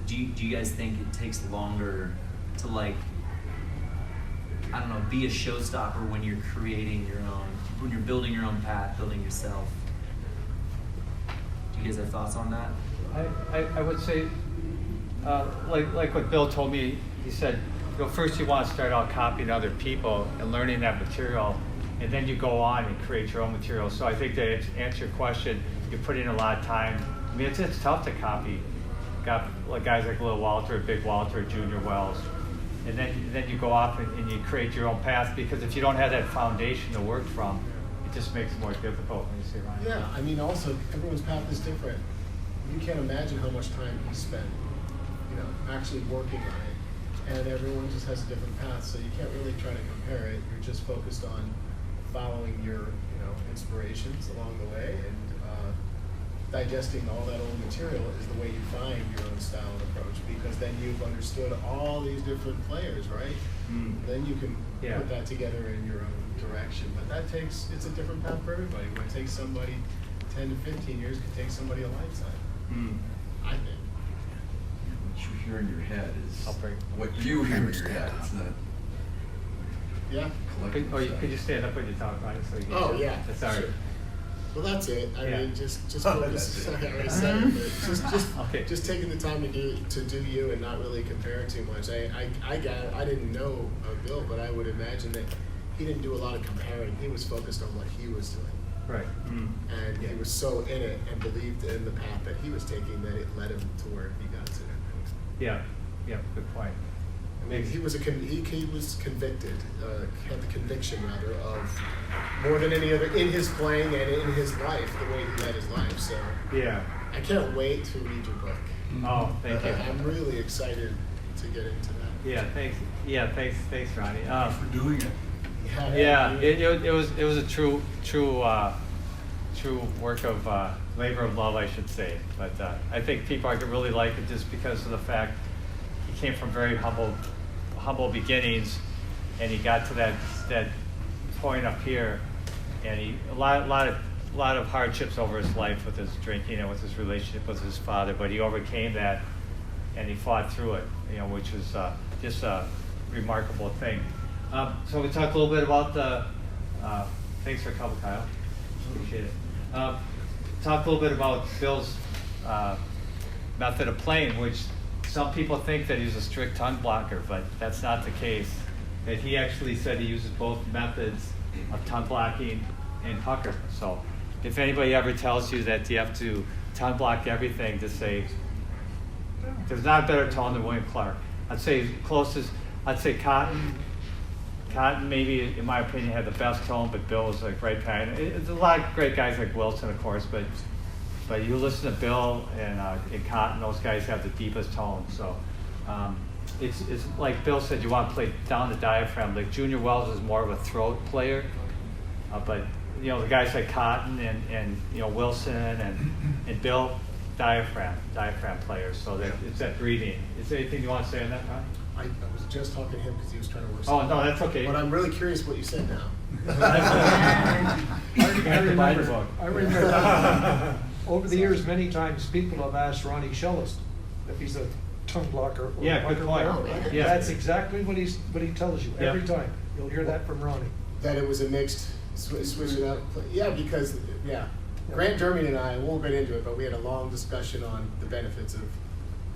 Do you guys think it takes longer to like, I don't know, be a showstopper when you're creating your own, when you're building your own path, building yourself? Do you guys have thoughts on that? I would say, like what Bill told me, he said, first you want to start out copying other people and learning that material, and then you go on and create your own material. So I think to answer your question, you put in a lot of time. I mean, it's tough to copy. Got like guys like Little Walter, Big Walter, Junior Wells. and then you go off and you create your own path, because if you don't have that foundation to work from, it just makes it more difficult when you say, Ryan. Yeah, I mean, also, everyone's path is different. You can't imagine how much time he spent, actually working on it. And everyone just has a different path, so you can't really try to compare it. You're just focused on following your, inspirations along the way, and digesting all that old material is the way you find your own style and approach, because then you've understood all these different players, right? Then you can put that together in your own direction. But it's a different path for everybody. What takes somebody 10 to 15 years could take somebody a lifetime, I think. What you hear in your head is I'll bring- what you hear in your head. It's not Yeah. collective. Could you stand up when you talk, Ryan? So you can Oh, hear? yeah. That's all right. Sure. Well, that's it. I mean, just focus. That's it. I already said it, but Okay. just taking the time to do you and not really compare too much. I didn't know Bill, but I would imagine that he didn't do a lot of comparing. He was focused on what he was doing, Right. and he was so in it and believed in the path that he was taking that it led him to where he got to. Yeah. Good point. I mean, he was convicted, had the conviction rather of more than any other in his playing and in his life, the way he led his life. So Yeah. I can't wait to read your book. Oh, thank you. I'm really excited to get into that. Yeah, thanks. Yeah, thanks, Ronnie. for doing it. Yeah, it was a true work of labor of love, I should say. But I think people are gonna really like it just because of the fact he came from very humble beginnings, and he got to that point up here, and he a lot of hardships over his life with his drinking and with his relationship with his father, but he overcame that, and he fought through it, which was just a remarkable thing. So we talked a little bit about the, thanks for coming, Kyle, appreciate it. Talk a little bit about Bill's method of playing, which some people think that he's a strict tongue blocker, but that's not the case. That he actually said he uses both methods of tongue blocking and pucker. So if anybody ever tells you that you have to tongue block everything, just say, there's not a better tone than William Clarke. I'd say Cotton maybe, in my opinion, had the best tone, but Bill was like right behind. There's a lot of great guys like Wilson, of course, but you listen to Bill and Cotton, those guys have the deepest tone. So it's like Bill said, you want to play down the diaphragm. Like Junior Wells is more of a throat player, but the guys like Cotton and Wilson and Bill, diaphragm players. So that it's that breathing. Is there anything you want to say on that, Ron? I was just talking to him because he was trying to work. Oh no, that's okay. But I'm really curious what you said now. I remember over the years, many times people have asked Ronnie Shellist if he's a tongue blocker or Yeah, pucker good point. player. Yeah. That's exactly what he tells you every time. You'll hear that from Ronnie. That it was a mixed switch it up. Yeah, because Grant Derming and I won't get into it, but we had a long discussion on the benefits of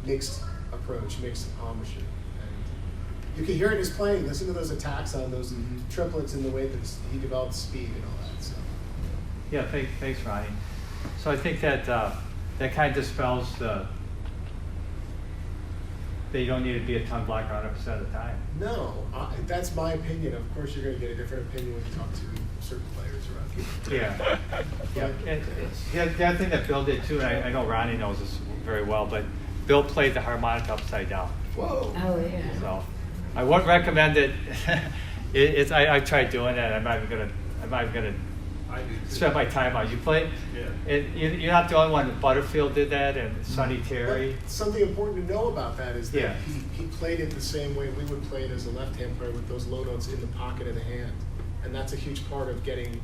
mixed approach, mixed embouchure. And you can hear it in his playing. Listen to those attacks on those triplets and the way that he developed speed and all that. So. Yeah, thanks, Ronnie. So I think that that kind of dispels that you don't need to be a tongue blocker 100% of the time. No, that's my opinion. Of course, you're going to get a different opinion when you talk to certain players around here. Yeah. The other thing that Bill did too, and I know Ronnie knows this very well, but Bill played the harmonica upside down. Whoa. Oh, yeah. So I wouldn't recommend it. I tried doing that. I'm not even gonna spend my time on it. You play? Yeah. You're not the only one. Butterfield did that, and Sonny Terry. But something important to know about that is that Yeah. he played it the same way we would play it as a left-hand player, with those low notes in the pocket of the hand. And that's a huge part of getting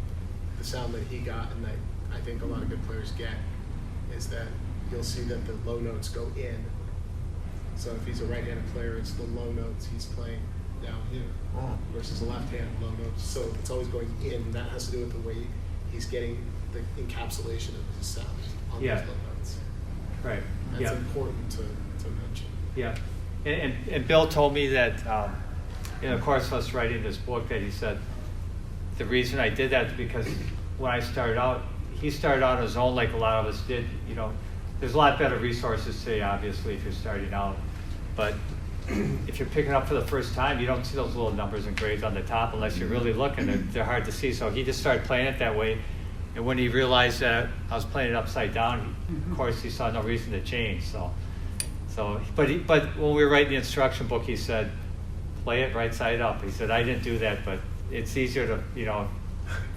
the sound that he got, and that I think a lot of good players get, is that you'll see that the low notes go in. So if he's a right-handed player, it's the low notes he's playing down here versus a left-hand low notes. So it's always going in, and that has to do with the way he's getting the encapsulation of his sound on those low notes. Right. That's important to mention. Yeah. And Bill told me that, of course, us writing this book, that he said the reason I did that is because when I started out, he started out on his own like a lot of us did. There's a lot better resources today, obviously, if you're starting out. But if you're picking up for the first time, you don't see those little numbers and grades on the top unless you're really looking. They're hard to see. So he just started playing it that way. And when he realized that I was playing it upside down, of course, he saw no reason to change. But when we were writing the instruction book, he said, play it right side up. He said, I didn't do that, but it's easier to,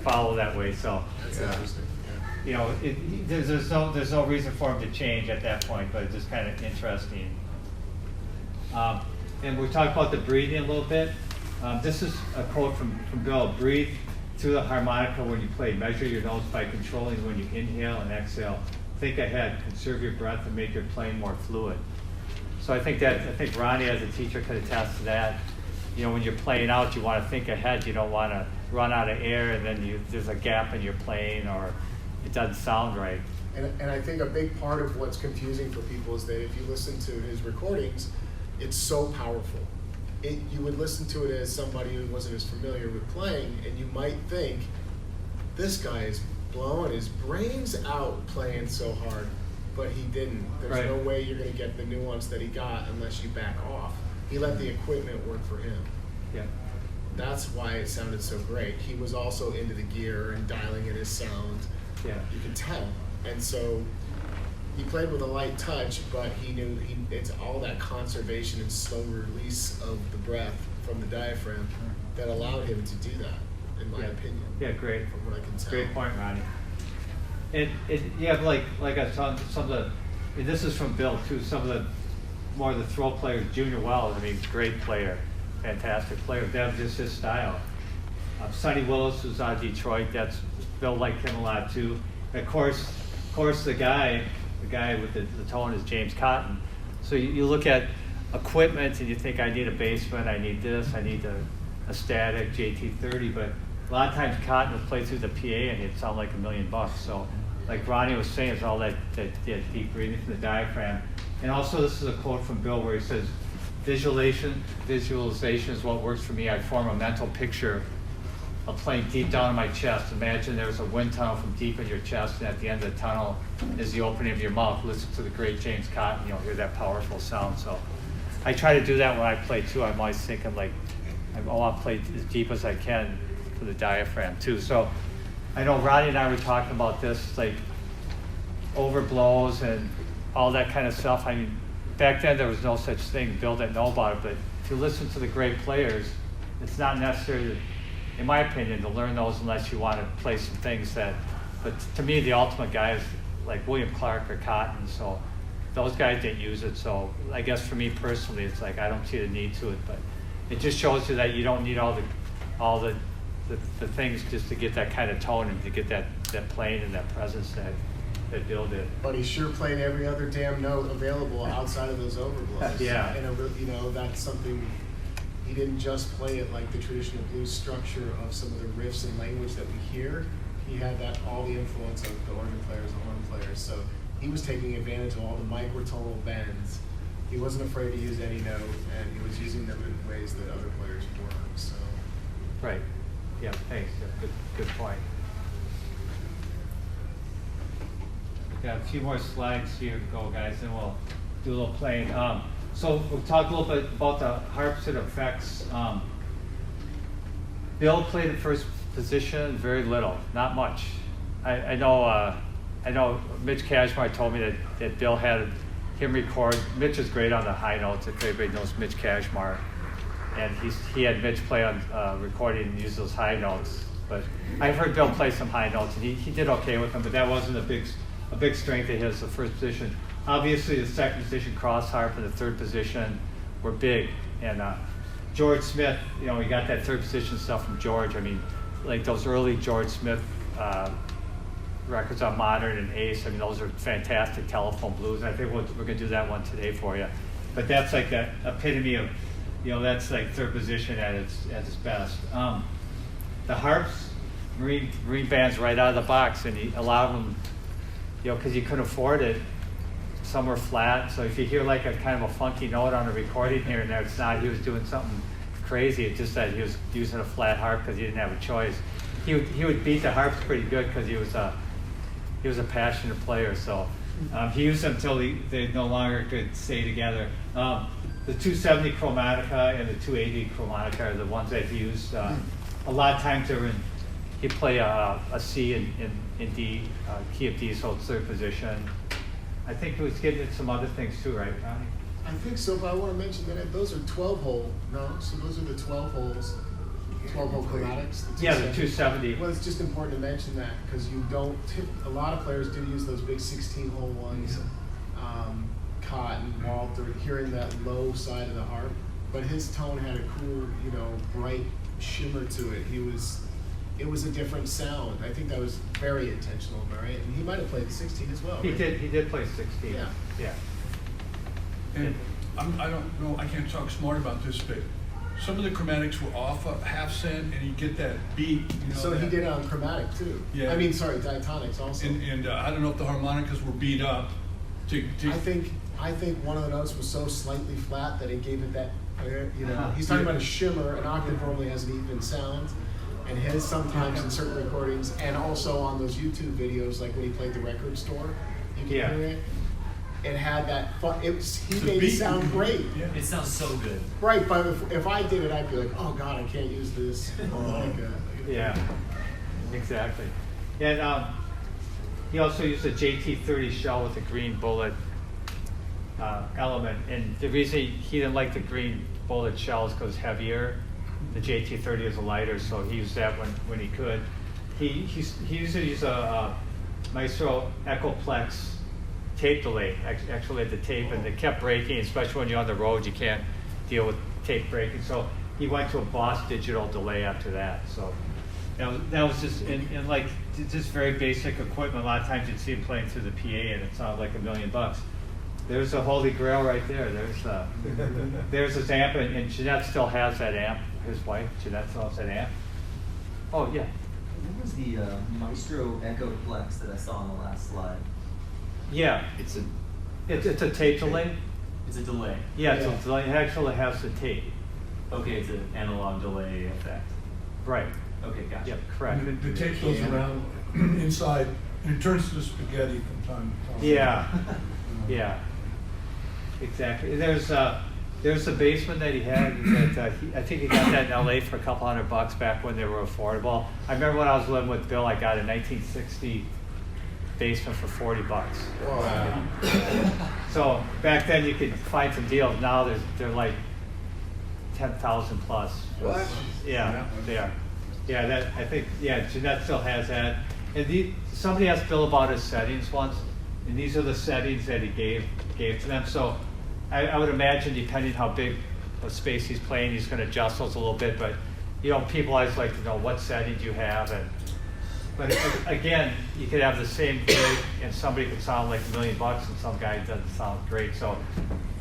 follow that way. So, That's interesting. there's no reason for him to change at that point, but it's just kind of interesting. And we talked about the breathing a little bit. This is a quote from Bill. Breathe through the harmonica when you play. Measure your nose by controlling when you inhale and exhale. Think ahead. Conserve your breath and make your playing more fluid. So I think Ronnie as a teacher could attest to that. When you're playing out, you want to think ahead. You don't want to run out of air and then there's a gap in your playing or it doesn't sound right. And I think a big part of what's confusing for people is that if you listen to his recordings, it's so powerful. You would listen to it as somebody who wasn't as familiar with playing, and you might think, this guy is blowing his brains out playing so hard, but he didn't. There's no way you're going to get the nuance that he got unless you back off. He let the equipment work for him. Yeah. That's why it sounded so great. He was also into the gear and dialing in his sound. Yeah. You can tell. And so he played with a light touch, but he knew it's all that conservation and slow release of the breath from the diaphragm that allowed him to do that, in my opinion. Yeah, great. From what I can tell. Great point, Ronnie. Like I saw some of the, and this is from Bill too, some of the more of the throw players, Junior Wells, great player, fantastic player. That was just his style. Sonny Willis, who's out of Detroit, Bill liked him a lot too. And of course, the guy with the tone is James Cotton. So you look at equipment and you think, I need a basement, I need this, I need a static JT30, but a lot of times Cotton would play through the PA and it'd sound like $1 million. So like Ronnie was saying, it's all that deep breathing from the diaphragm. And also this is a quote from Bill where he says, visualization is what works for me. I form a mental picture of playing deep down in my chest. Imagine there's a wind tunnel from deep in your chest, and at the end of the tunnel is the opening of your mouth. Listen to the great James Cotton, you'll hear that powerful sound. So I try to do that when I play too. I'm always thinking I want to play as deep as I can for the diaphragm too. So I know Ronnie and I were talking about this, like overblows and all that kind of stuff. Back then there was no such thing. Bill didn't know about it, but if you listen to the great players, it's not necessary, in my opinion, to learn those unless you want to play some things but to me, the ultimate guy is like William Clarke or Cotton, so those guys didn't use it. So I guess for me personally, it's like I don't see the need to it, but it just shows you that you don't need all the things just to get that kind of tone and to get that playing and that presence that Bill did. But he sure played every other damn note available outside of those overblows. Yeah. And that's something. He didn't just play it like the traditional blues structure of some of the riffs and language that we hear. He had all the influence of the organ players and horn players. So he was taking advantage of all the microtonal bends. He wasn't afraid to use any note, and he was using them in ways that other players weren't. So. Right. Yeah. Thanks. Yeah, good point. Got a few more slides here to go, guys, and we'll do a little playing. So we'll talk a little bit about the harps and effects. Bill played the first position very little, not much. I know Mitch Kashmar told me that Bill had him record. Mitch is great on the high notes, if everybody knows Mitch Kashmar. And he had Mitch play on recording and use those high notes. But I've heard Bill play some high notes, and he did okay with them, but that wasn't a big strength of his, the first position. Obviously, the second position cross harp and the third position were big. And George Smith, we got that third position stuff from George. Like those early George Smith records on Modern and Ace, those are fantastic telephone blues. And I think we're going to do that one today for you. But that's like that epitome of, that's like third position at its best. The harps, Marine bands right out of the box, and he allowed them, because he couldn't afford it. Some were flat, so if you hear like a kind of a funky note on a recording here and there, it's not he was doing something crazy. It's just that he was using a flat harp because he didn't have a choice. He would beat the harps pretty good because he was a passionate player. So he used them until they no longer could stay together. the 270 Chromatica and the 280 Chromatica are the ones I've used. A lot of times you play a C in D, key of D, so it's third position. I think it was getting into some other things too, right, Ronnie? I think so, but I want to mention that those are 12-hole. No, so those are the 12 holes. 12-hole chromatics. Yeah, the 270. Well, it's just important to mention that because you don't. A lot of players do use those big 16-hole ones. Cotton, Walter, hearing that low side of the harp, but his tone had a cool, bright shimmer to it. It was a different sound. I think that was very intentional, am I right? And he might have played the 16 as well. He right? did. He did play 16. Yeah. Yeah. And I don't know, I can't talk smart about this, but some of the chromatics were off a half cent, and you get that beat. So he did it on chromatic too. Yeah. I mean, sorry, diatonics also. And I don't know if the harmonicas were beat up. I think one of the notes was so slightly flat that it gave it that. Uh-huh. He's talking about a shimmer. An octave normally has an even sound, and his sometimes in certain recordings, and also on those YouTube videos, like when he played the record store, you can hear it. It had that. He made it sound great. Yeah. It sounds so good. Right, but if I did it, I'd be like, oh God, I can't use this. Yeah, exactly. And he also used a JT30 shell with a green bullet element. And the reason he didn't like the green bullet shell is because it's heavier. The JT30 is a lighter, so he used that when he could. He used to use a Maestro Echoplex tape delay, actually the tape, and it kept breaking, especially when you're on the road, you can't deal with tape breaking. So he went to a Boss digital delay after that. So that was just in like just very basic equipment. A lot of times you'd see him playing through the PA and it sounded like $1 million. There's a holy grail right there. There's his amp, and Jeanette still has that amp. His wife, Jeanette, still has that amp. Oh yeah. What was the Maestro Echoplex that I saw on the last slide? Yeah, it's a tape delay. It's a delay. Yeah, it's a delay. It actually has the tape. Okay, it's an analog delay effect. Right. Okay, gotcha. Yep, correct. And the tape goes around inside, and it turns to spaghetti from time to time. Yeah, yeah, exactly. There's a basement that he had that I think he got that in LA for a couple $100 back when they were affordable. I remember when I was living with Bill, I got a 1960 basement for $40. Wow. So back then you could find some deals. Now they're like 10,000 plus. What? Yeah, they are. Yeah, I think Jeanette still has that. And somebody asked Bill about his settings once, and these are the settings that he gave to them. So I would imagine, depending how big a space he's playing, he's going to adjust those a little bit. But people always like to know what settings you have. But again, you could have the same gig, and somebody could sound like $1 million, and some guy doesn't sound great. So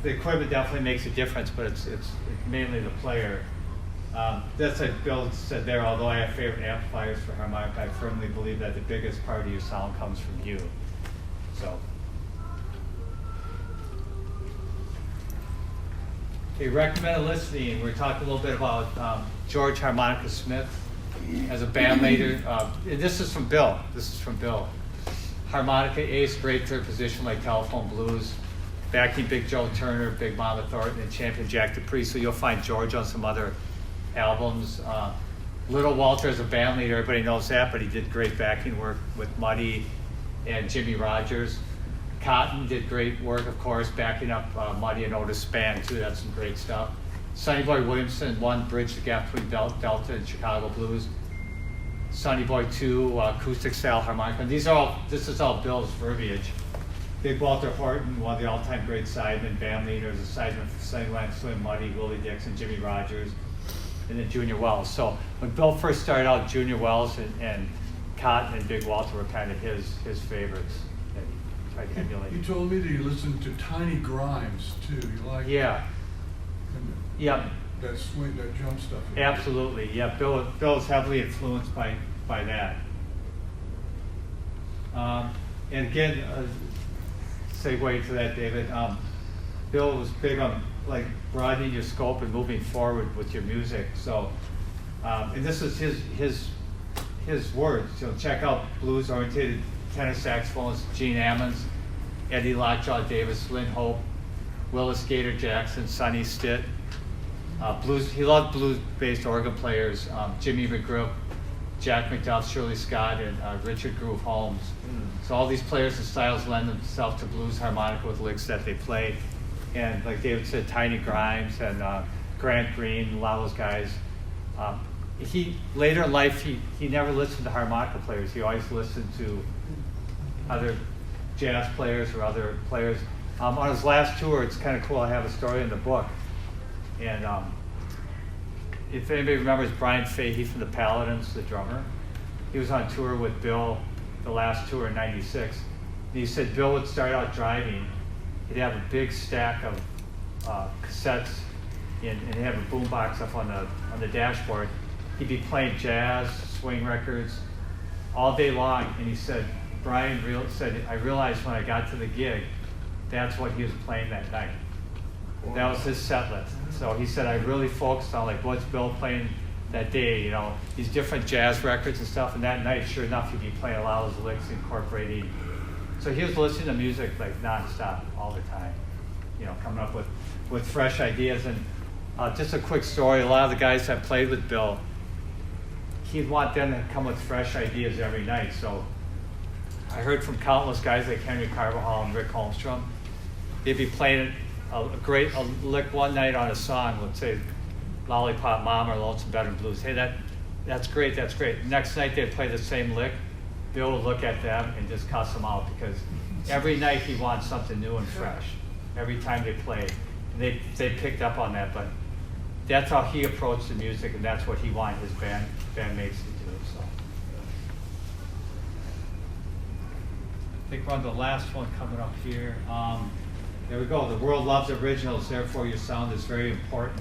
the equipment definitely makes a difference, but it's mainly the player. That's like Bill said there. Although I have favorite amplifiers for harmonica, I firmly believe that the biggest part of your sound comes from you. So. Okay, recommended listening. We're talking a little bit about George Harmonica Smith as a band leader. This is from Bill. Harmonica ace, great third position like Telephone Blues, backing Big Joe Turner, Big Mama Thornton, and Champion Jack Dupree. So you'll find George on some other albums. Little Walter as a band leader, everybody knows that, but he did great backing work with Muddy and Jimmy Rogers. Cotton did great work, of course, backing up Muddy and Otis Spann, too. That's some great stuff. Sonny Boy Williamson won Bridge the Gap between Delta and Chicago Blues. Sonny Boy 2, acoustic style harmonica. And this is all Bill's verbiage. Big Walter Horton, one of the all-time great sidemen, band leaders, a sideman for Sonny Lang, Slim Muddy, Willie Dixon, Jimmy Rogers, and then Junior Wells. So when Bill first started out, Junior Wells and Cotton and Big Walter were kind of his favorites that he tried to emulate. You told me that you listened to Tiny Grimes too. You like Yeah. Yep. That swing, that jump stuff. Absolutely. Yeah. Bill is heavily influenced by that. And again, segue to that, David. Bill was big on like broadening your scope and moving forward with your music. So, and this is his words. Check out blues-oriented tenor saxophonists Gene Ammons, Eddie Lockjaw Davis, Lynn Hope, Willis Gator Jackson, Sonny Stitt. Blues. He loved blues-based organ players, Jimmy McGriff, Jack McDuff, Shirley Scott, and Richard Groove Holmes. So all these players and styles lend themselves to blues harmonica with licks that they play. And like David said, Tiny Grimes and Grant Green, a lot of those guys. He later in life, he never listened to harmonica players. He always listened to other jazz players or other players. On his last tour, it's kind of cool. I have a story in the book. And if anybody remembers Brian Fahey from the Paladins, the drummer, he was on tour with Bill the last tour in '96. And he said Bill would start out driving. He'd have a big stack of cassettes, and he'd have a boombox up on the dashboard. He'd be playing jazz, swing records all day long. And he said, Brian said, I realized when I got to the gig, that's what he was playing that night. That was his set list. So he said, I really focused on like what's Bill playing that day, you know, these different jazz records and stuff. And that night, sure enough, he'd be playing a lot of those licks, incorporating. So he was listening to music like nonstop all the time, you know, coming up with fresh ideas. And just a quick story, a lot of the guys that played with Bill, he'd want them to come with fresh ideas every night. So I heard from countless guys like Henry Carvajal and Rick Holmstrom. They'd be playing a lick one night on a song, let's say Lollipop Mom or Lonesome Bedroom Blues. Hey, that's great, that's great. Next night they'd play the same lick. Bill would look at them and just cuss them out because every night he wants something new and fresh. Every time they played. And they picked up on that, but that's how he approached the music, and that's what he wanted his bandmates to do. So I think we're on the last one coming up here. There we go. The world loves originals, therefore your sound is very important.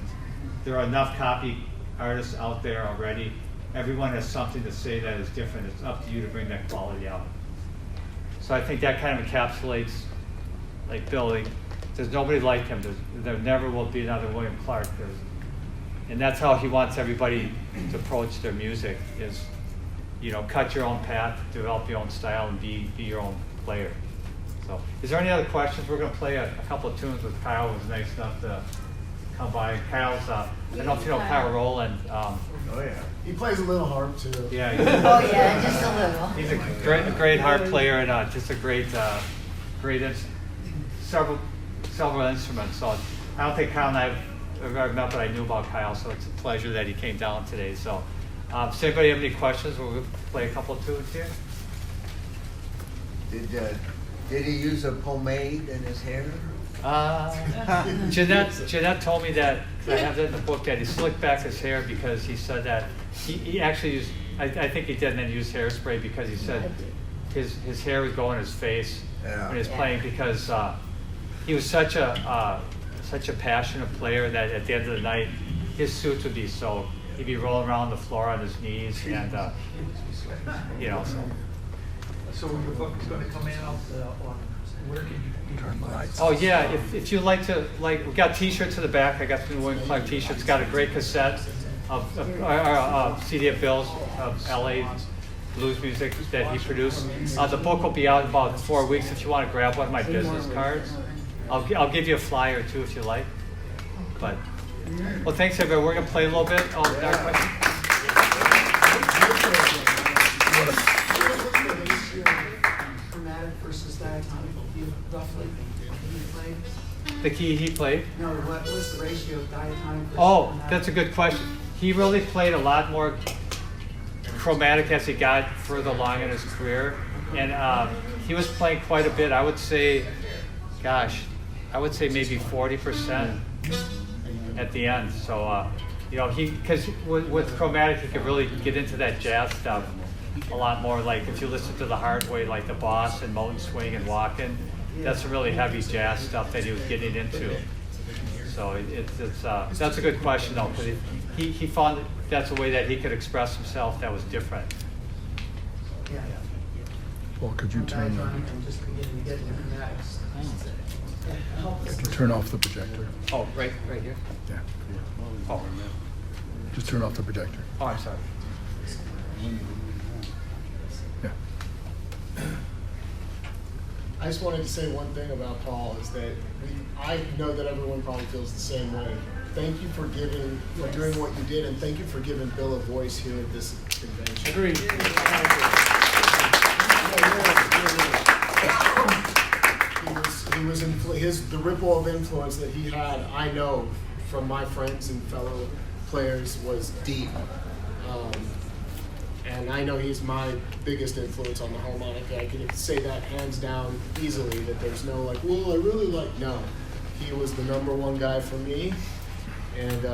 There are enough copy artists out there already. Everyone has something to say that is different. It's up to you to bring that quality out. So I think that kind of encapsulates, like Billy, there's nobody like him. There never will be another William Clarke. And that's how he wants everybody to approach their music is, you know, cut your own path, develop your own style, and be your own player. So, is there any other questions? We're going to play a couple of tunes with Kyle, who was nice enough to come by. Kyle's, I don't know if you know Kyle Rowland. Oh yeah. He plays a little harp too. Yeah. Oh yeah, just a little. He's a great harp player and just a great several instruments. So I don't think Kyle and I have ever met, but I knew about Kyle, so it's a pleasure that he came down today. So, does anybody have any questions? We'll play a couple of tunes here. Did he use a pomade in his hair? Jeanette told me that, I have that in the book, that he slicked back his hair because he said that he actually used, I think he did, and then used hairspray because he said his hair would go in his face when he was playing because he was such a passionate player that at the end of the night, his suits would be soaked. He'd be rolling around the floor on his knees and, you know. So when your book is going to come in, where can you turn the lights? Oh yeah, if you like to, we got T-shirts in the back. I got the William Clarke T-shirts. Got a great cassette of CD of Bill's of LA blues music that he produced. The book will be out in about 4 weeks. If you want to grab one of my business cards, I'll give you a flyer too if you like. But well, thanks everybody. We're gonna play a little bit. Chromatic versus diatonic, roughly, he played? The key he played? No, what was the ratio of diatonic versus chromatic? That's a good question. He really played a lot more chromatic as he got further along in his career. And he was playing quite a bit. I would say maybe 40% at the end. So, you know, because with chromatic, he could really get into that jazz stuff a lot more. Like if you listen to The Hard Way, like The Boss and Mountain Swing and Walkin', that's some really heavy jazz stuff that he was getting into. So that's a good question though, because he found that's a way that he could express himself that was different. Yeah. Well, could you turn off the projector? Oh, right here? Yeah. Oh. Just turn off the projector. Oh, I'm sorry. Yeah. I just wanted to say one thing about Paul is that I know that everyone probably feels the same way. Thank you for doing what you did, and thank you for giving Bill a voice here at this convention. Agreed. The ripple of influence that he had, I know from my friends and fellow players, was deep. And I know he's my biggest influence on the harmonica. I can say that hands down easily, that there's no like, well, I really like, no. He was the #1 guy for me. And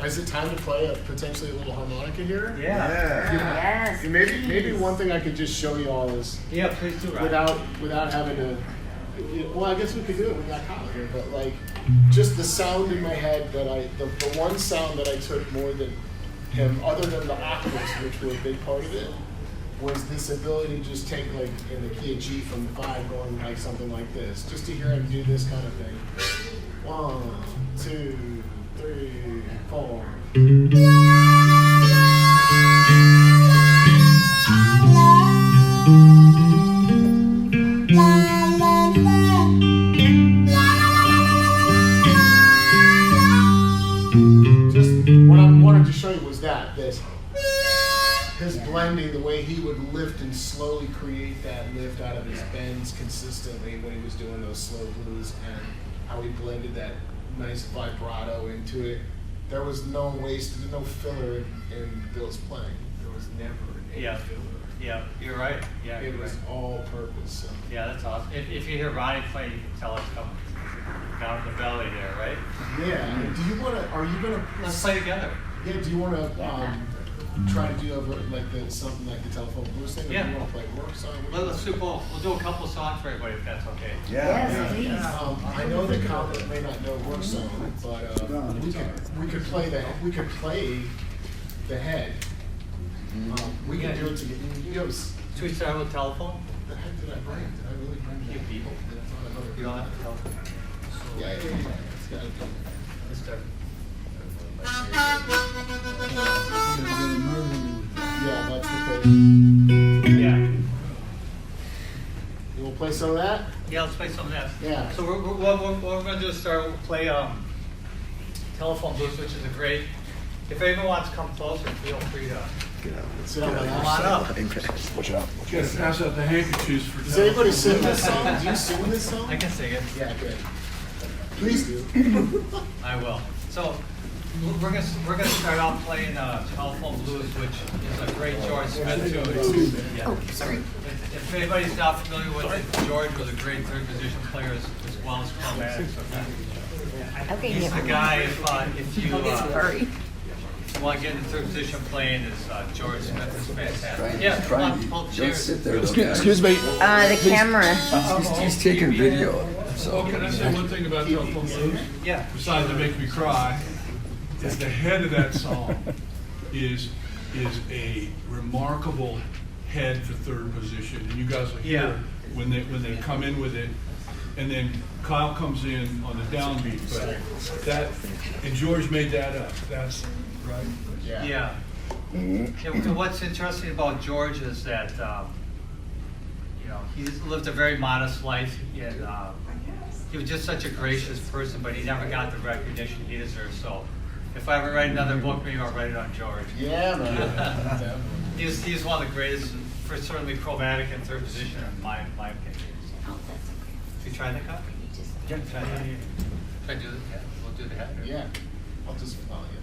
is it time to play potentially a little harmonica here? Yeah. Yes. Maybe one thing I could just show you all is, Yeah, please do, Ryan. without having to, well, I guess we could do it. We got Kyle here, but like, just the sound in my head that the one sound that I took more than him, other than the octaves, which were a big part of it, was this ability to just take like in the key of G from 5 going like something like this, just to hear him do this kind of thing. 1, 2, 3, 4. Just what I wanted to show you was that his blending, the way he would lift and slowly create that lift out of his bends consistently when he was doing those slow blues, and how he blended that nice vibrato into it. There was no waste, there was no filler in Bill's playing. There was never any filler. Yeah, you're right. Yeah, It was all purpose. So. Yeah, that's awesome. If you hear Ronnie play, you can tell it's coming down the belly there, right? Yeah. Do you want to? Are you gonna? Let's play together. Yeah. Do you want to try to do something like the telephone blues thing? Or Yeah. do you want to play work song? Let's do both. We'll do a couple songs for everybody if that's okay. Yes, please. I know that Colin may not know work song, but we could play the head. We can do it together. Should we start with telephone? The heck did I bring? Did I really bring You that? people. You don't have to tell. Yeah. It's gotta be. Let's start. Yeah, that's the thing. Yeah. You want to play some of that? Yeah, let's play some of that. Yeah. So what we're going to do is play telephone blues, which is a great. If anyone wants to come closer, feel free to. Sit on my Come lap. on up. Watch out. Gotta pass out the handkerchiefs for. Does anybody sing this song? Do you sing this song? I can sing it. Yeah, good. Please do. I will. So we're gonna start off playing telephone blues, which is a great George Smith tune. Yeah. Oh, sorry. If anybody's not familiar with it, George was a great third position player as well as chromatic. So Okay, he's the guy. If you Sorry. want to get into third position playing, is George Smith is fantastic. Yeah, come Brian, on, hold don't chairs. sit there. Excuse me. The camera. He's taking video, So can I say one thing about telephone blues? Yeah. Besides it makes me cry, is the head of that song is a remarkable head for third position, and you guys will hear when they come in with it, and then Kyle comes in on the downbeat, but and George made that up. That's right. Yeah. And what's interesting about George is that he's lived a very modest life, and he was just such a gracious person, but he never got the recognition he deserves. So if I ever write another book, maybe I'll write it on George. Yeah, man. He's one of the greatest, for certainly chromatic and third position in my opinion. So. Should we try that, Kyle? Yeah, try that. Try to do the head. We'll do the head. Yeah. I'll just follow you.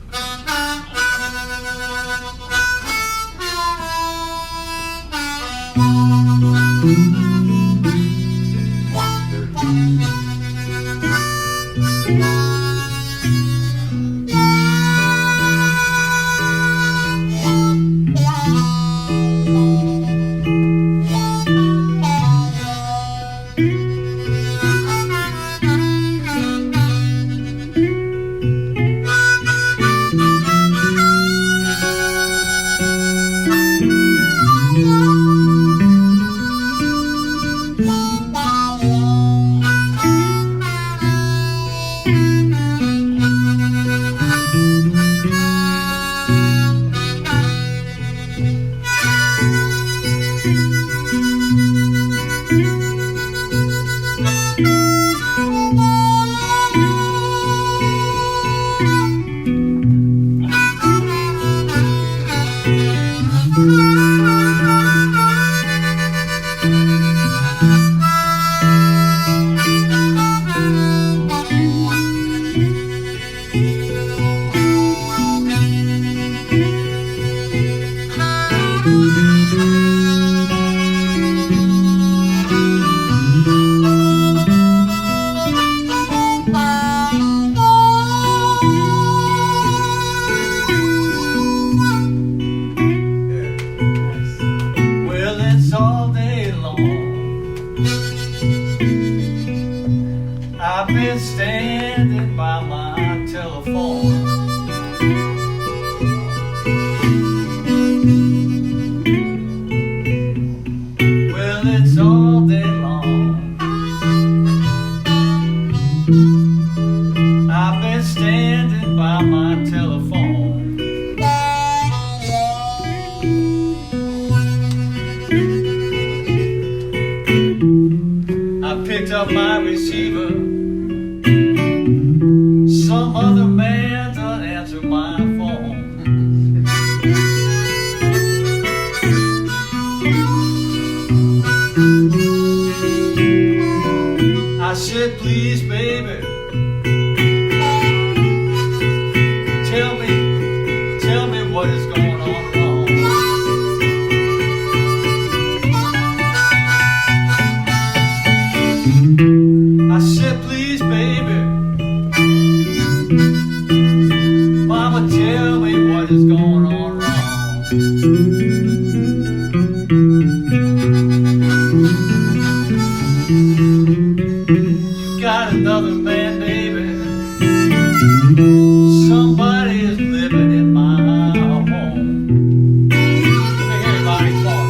said, please, baby, tell me what is going on wrong. I said, please, baby, mama, tell me what is going on wrong. You got another man, baby. Somebody is living in my home. Let me hear you, Lonnie, talk.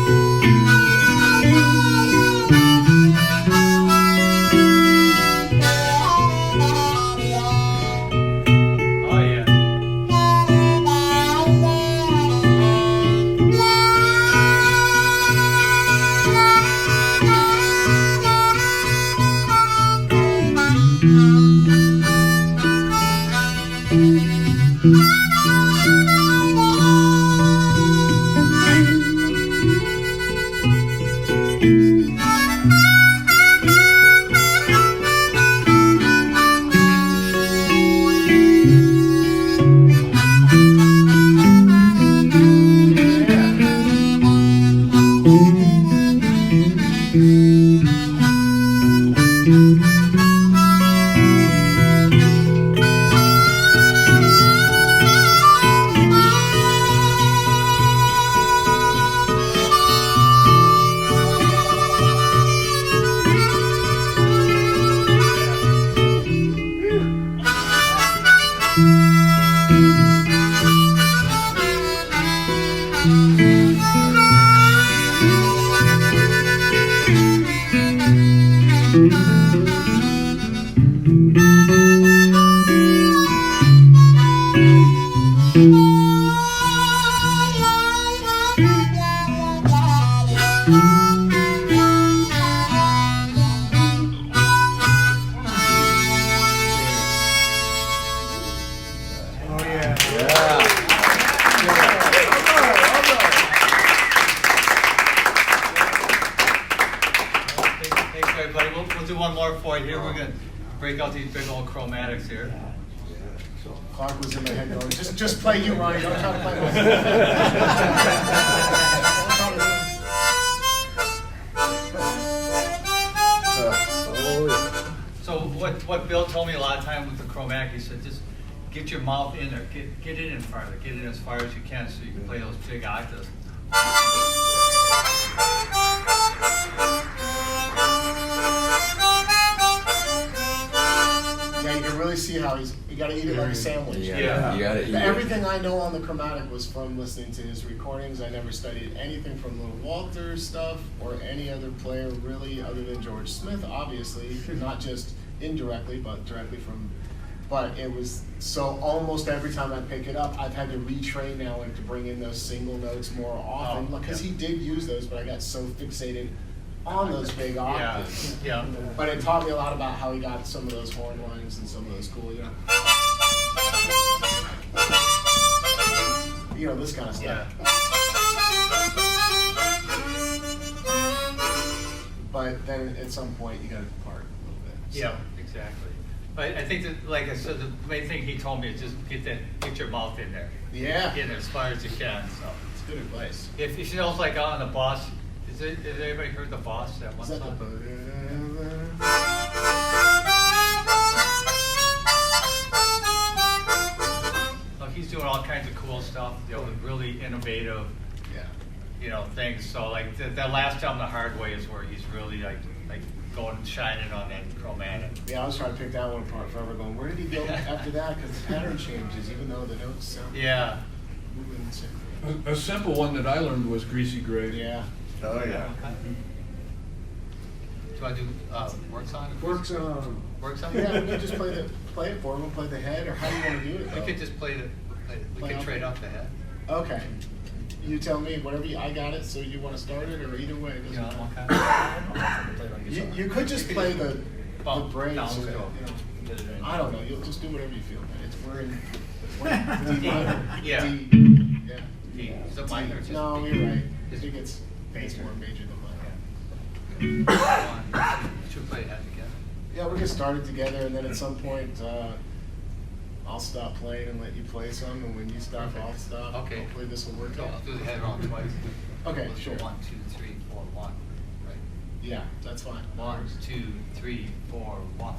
Oh, yeah. Thanks, everybody. We'll do one more for you here. We're going to break out these big old chromatics here. Clarke was in my head going, just play you, Ronnie. Don't try to play So what Bill told me a lot of time with the chromatic, he said, just get your mouth in there, get it in farther, get it as far as you can so you can play those big octaves. Yeah, you can really see how you got to eat it like a sandwich. Yeah. You gotta eat it. Everything I know on the chromatic was from listening to his recordings. I never studied anything from Little Walter's stuff or any other player really other than George Smith, obviously, not just indirectly, but directly from. But it was, so almost every time I pick it up, I've had to retrain now and to bring in those single notes more often, because he did use those, but I got so fixated on those big octaves. Yeah. But it taught me a lot about how he got some of those horn lines and some of those cool, this kind of stuff. But then at some point you got to depart a little bit. So. Yeah, exactly. But I think that, like I said, the main thing he told me is just get your mouth in there. Yeah. Get it as far as you can. So it's good advice. If you know, like on the Boss, has anybody heard the Boss? That one Is that song? He's doing all kinds of cool stuff, really innovative, things. So like that last album, The Hard Way, is where he's really like going and shining on that chromatic. Yeah, I was trying to pick that one apart forever, going, where did he go after that? Because the pattern changes, even though the notes sound. Yeah. A simple one that I learned was Greasy Gray. Yeah. Oh yeah. Do I do work song? Work song? Yeah, we could just play it for him. We'll play the head, or how do you want to do it? We could just play we could trade off the head. Okay. You tell me, whatever I got it, so you want to start it, or either way. It doesn't matter. You could just play the braids. I don't know. You'll just do whatever you feel. We're in D minor. Yeah. D. Yeah. D. Is it minor? No, you're right. I think it's more major than minor. Should we play that together? Yeah, we'll get started together, and then at some point, I'll stop playing and let you play some, and when you stop, I'll stop. Okay. Hopefully this will work So out. I'll do the head roll twice. Okay, Let's sure. go 1, 2, 3, 4, 1. Right. Yeah, that's fine. 1, 2, 3, 4, 1.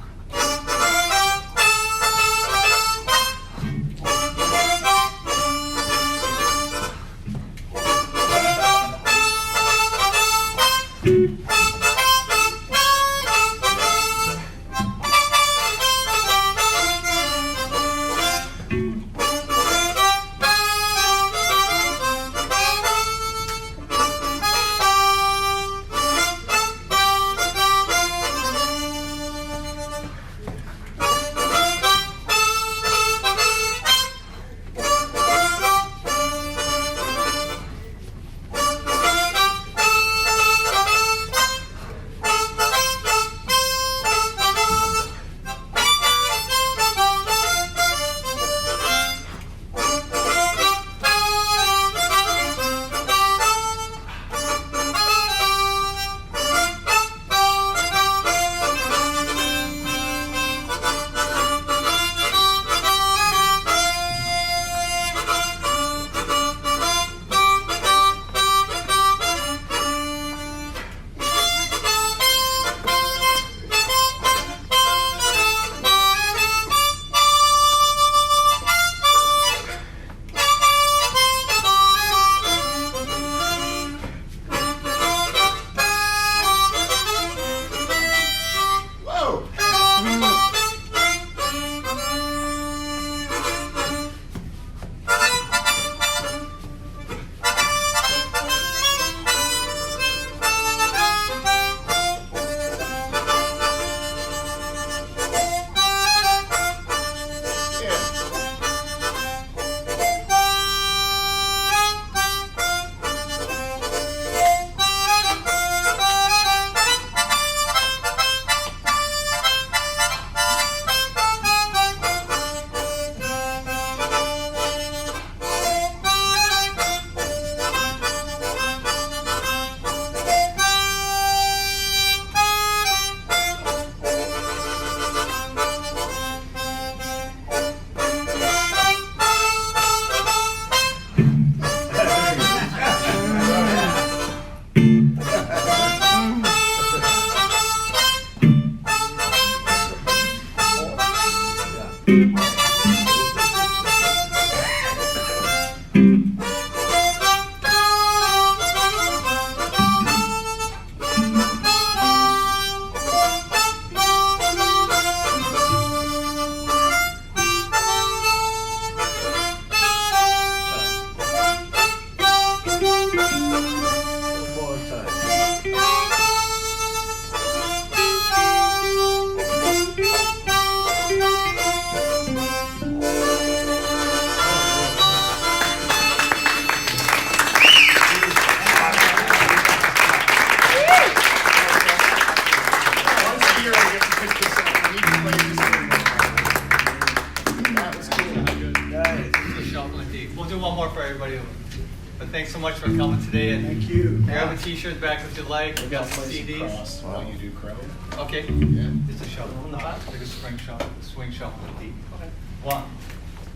Thanks so much for coming today. And thank you. Grab a t-shirt back if you like. We got some CDs. Cross while you do crow. Okay. Yeah. Just a shuffle in the back. Like a swing shuffle with beat. Okay. 1,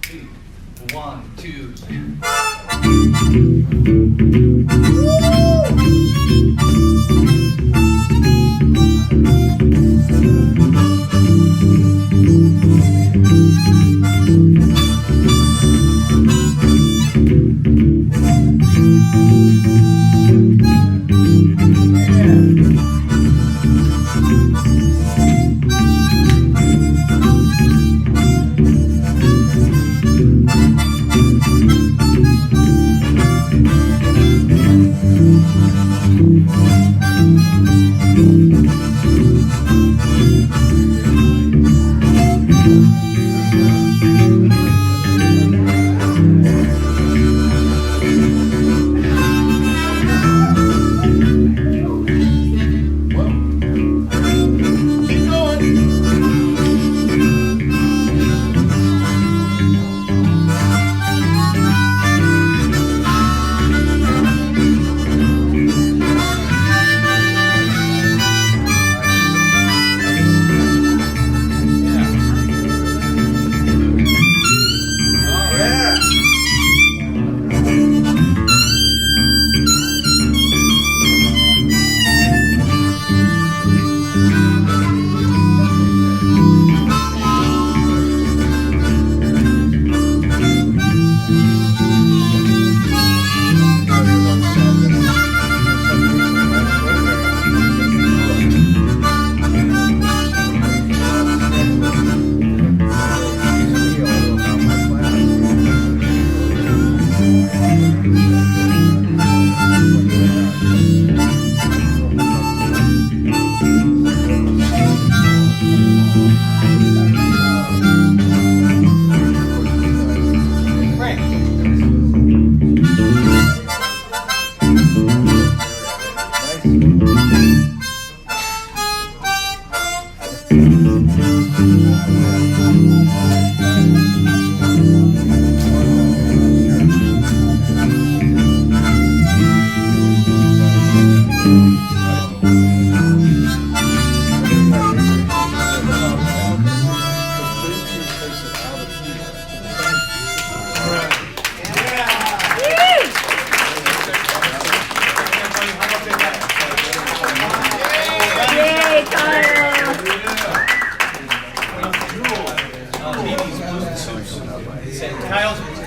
2, 1, 2, 3.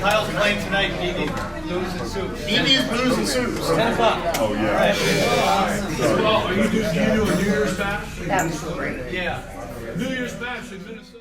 Kyle's playing tonight, BB. Blues and Soups. BB's Blues and Soups. 10 o'clock. Oh, yeah. Well, are you doing a New Year's bash? That was great. Yeah. New Year's bash in Minnesota.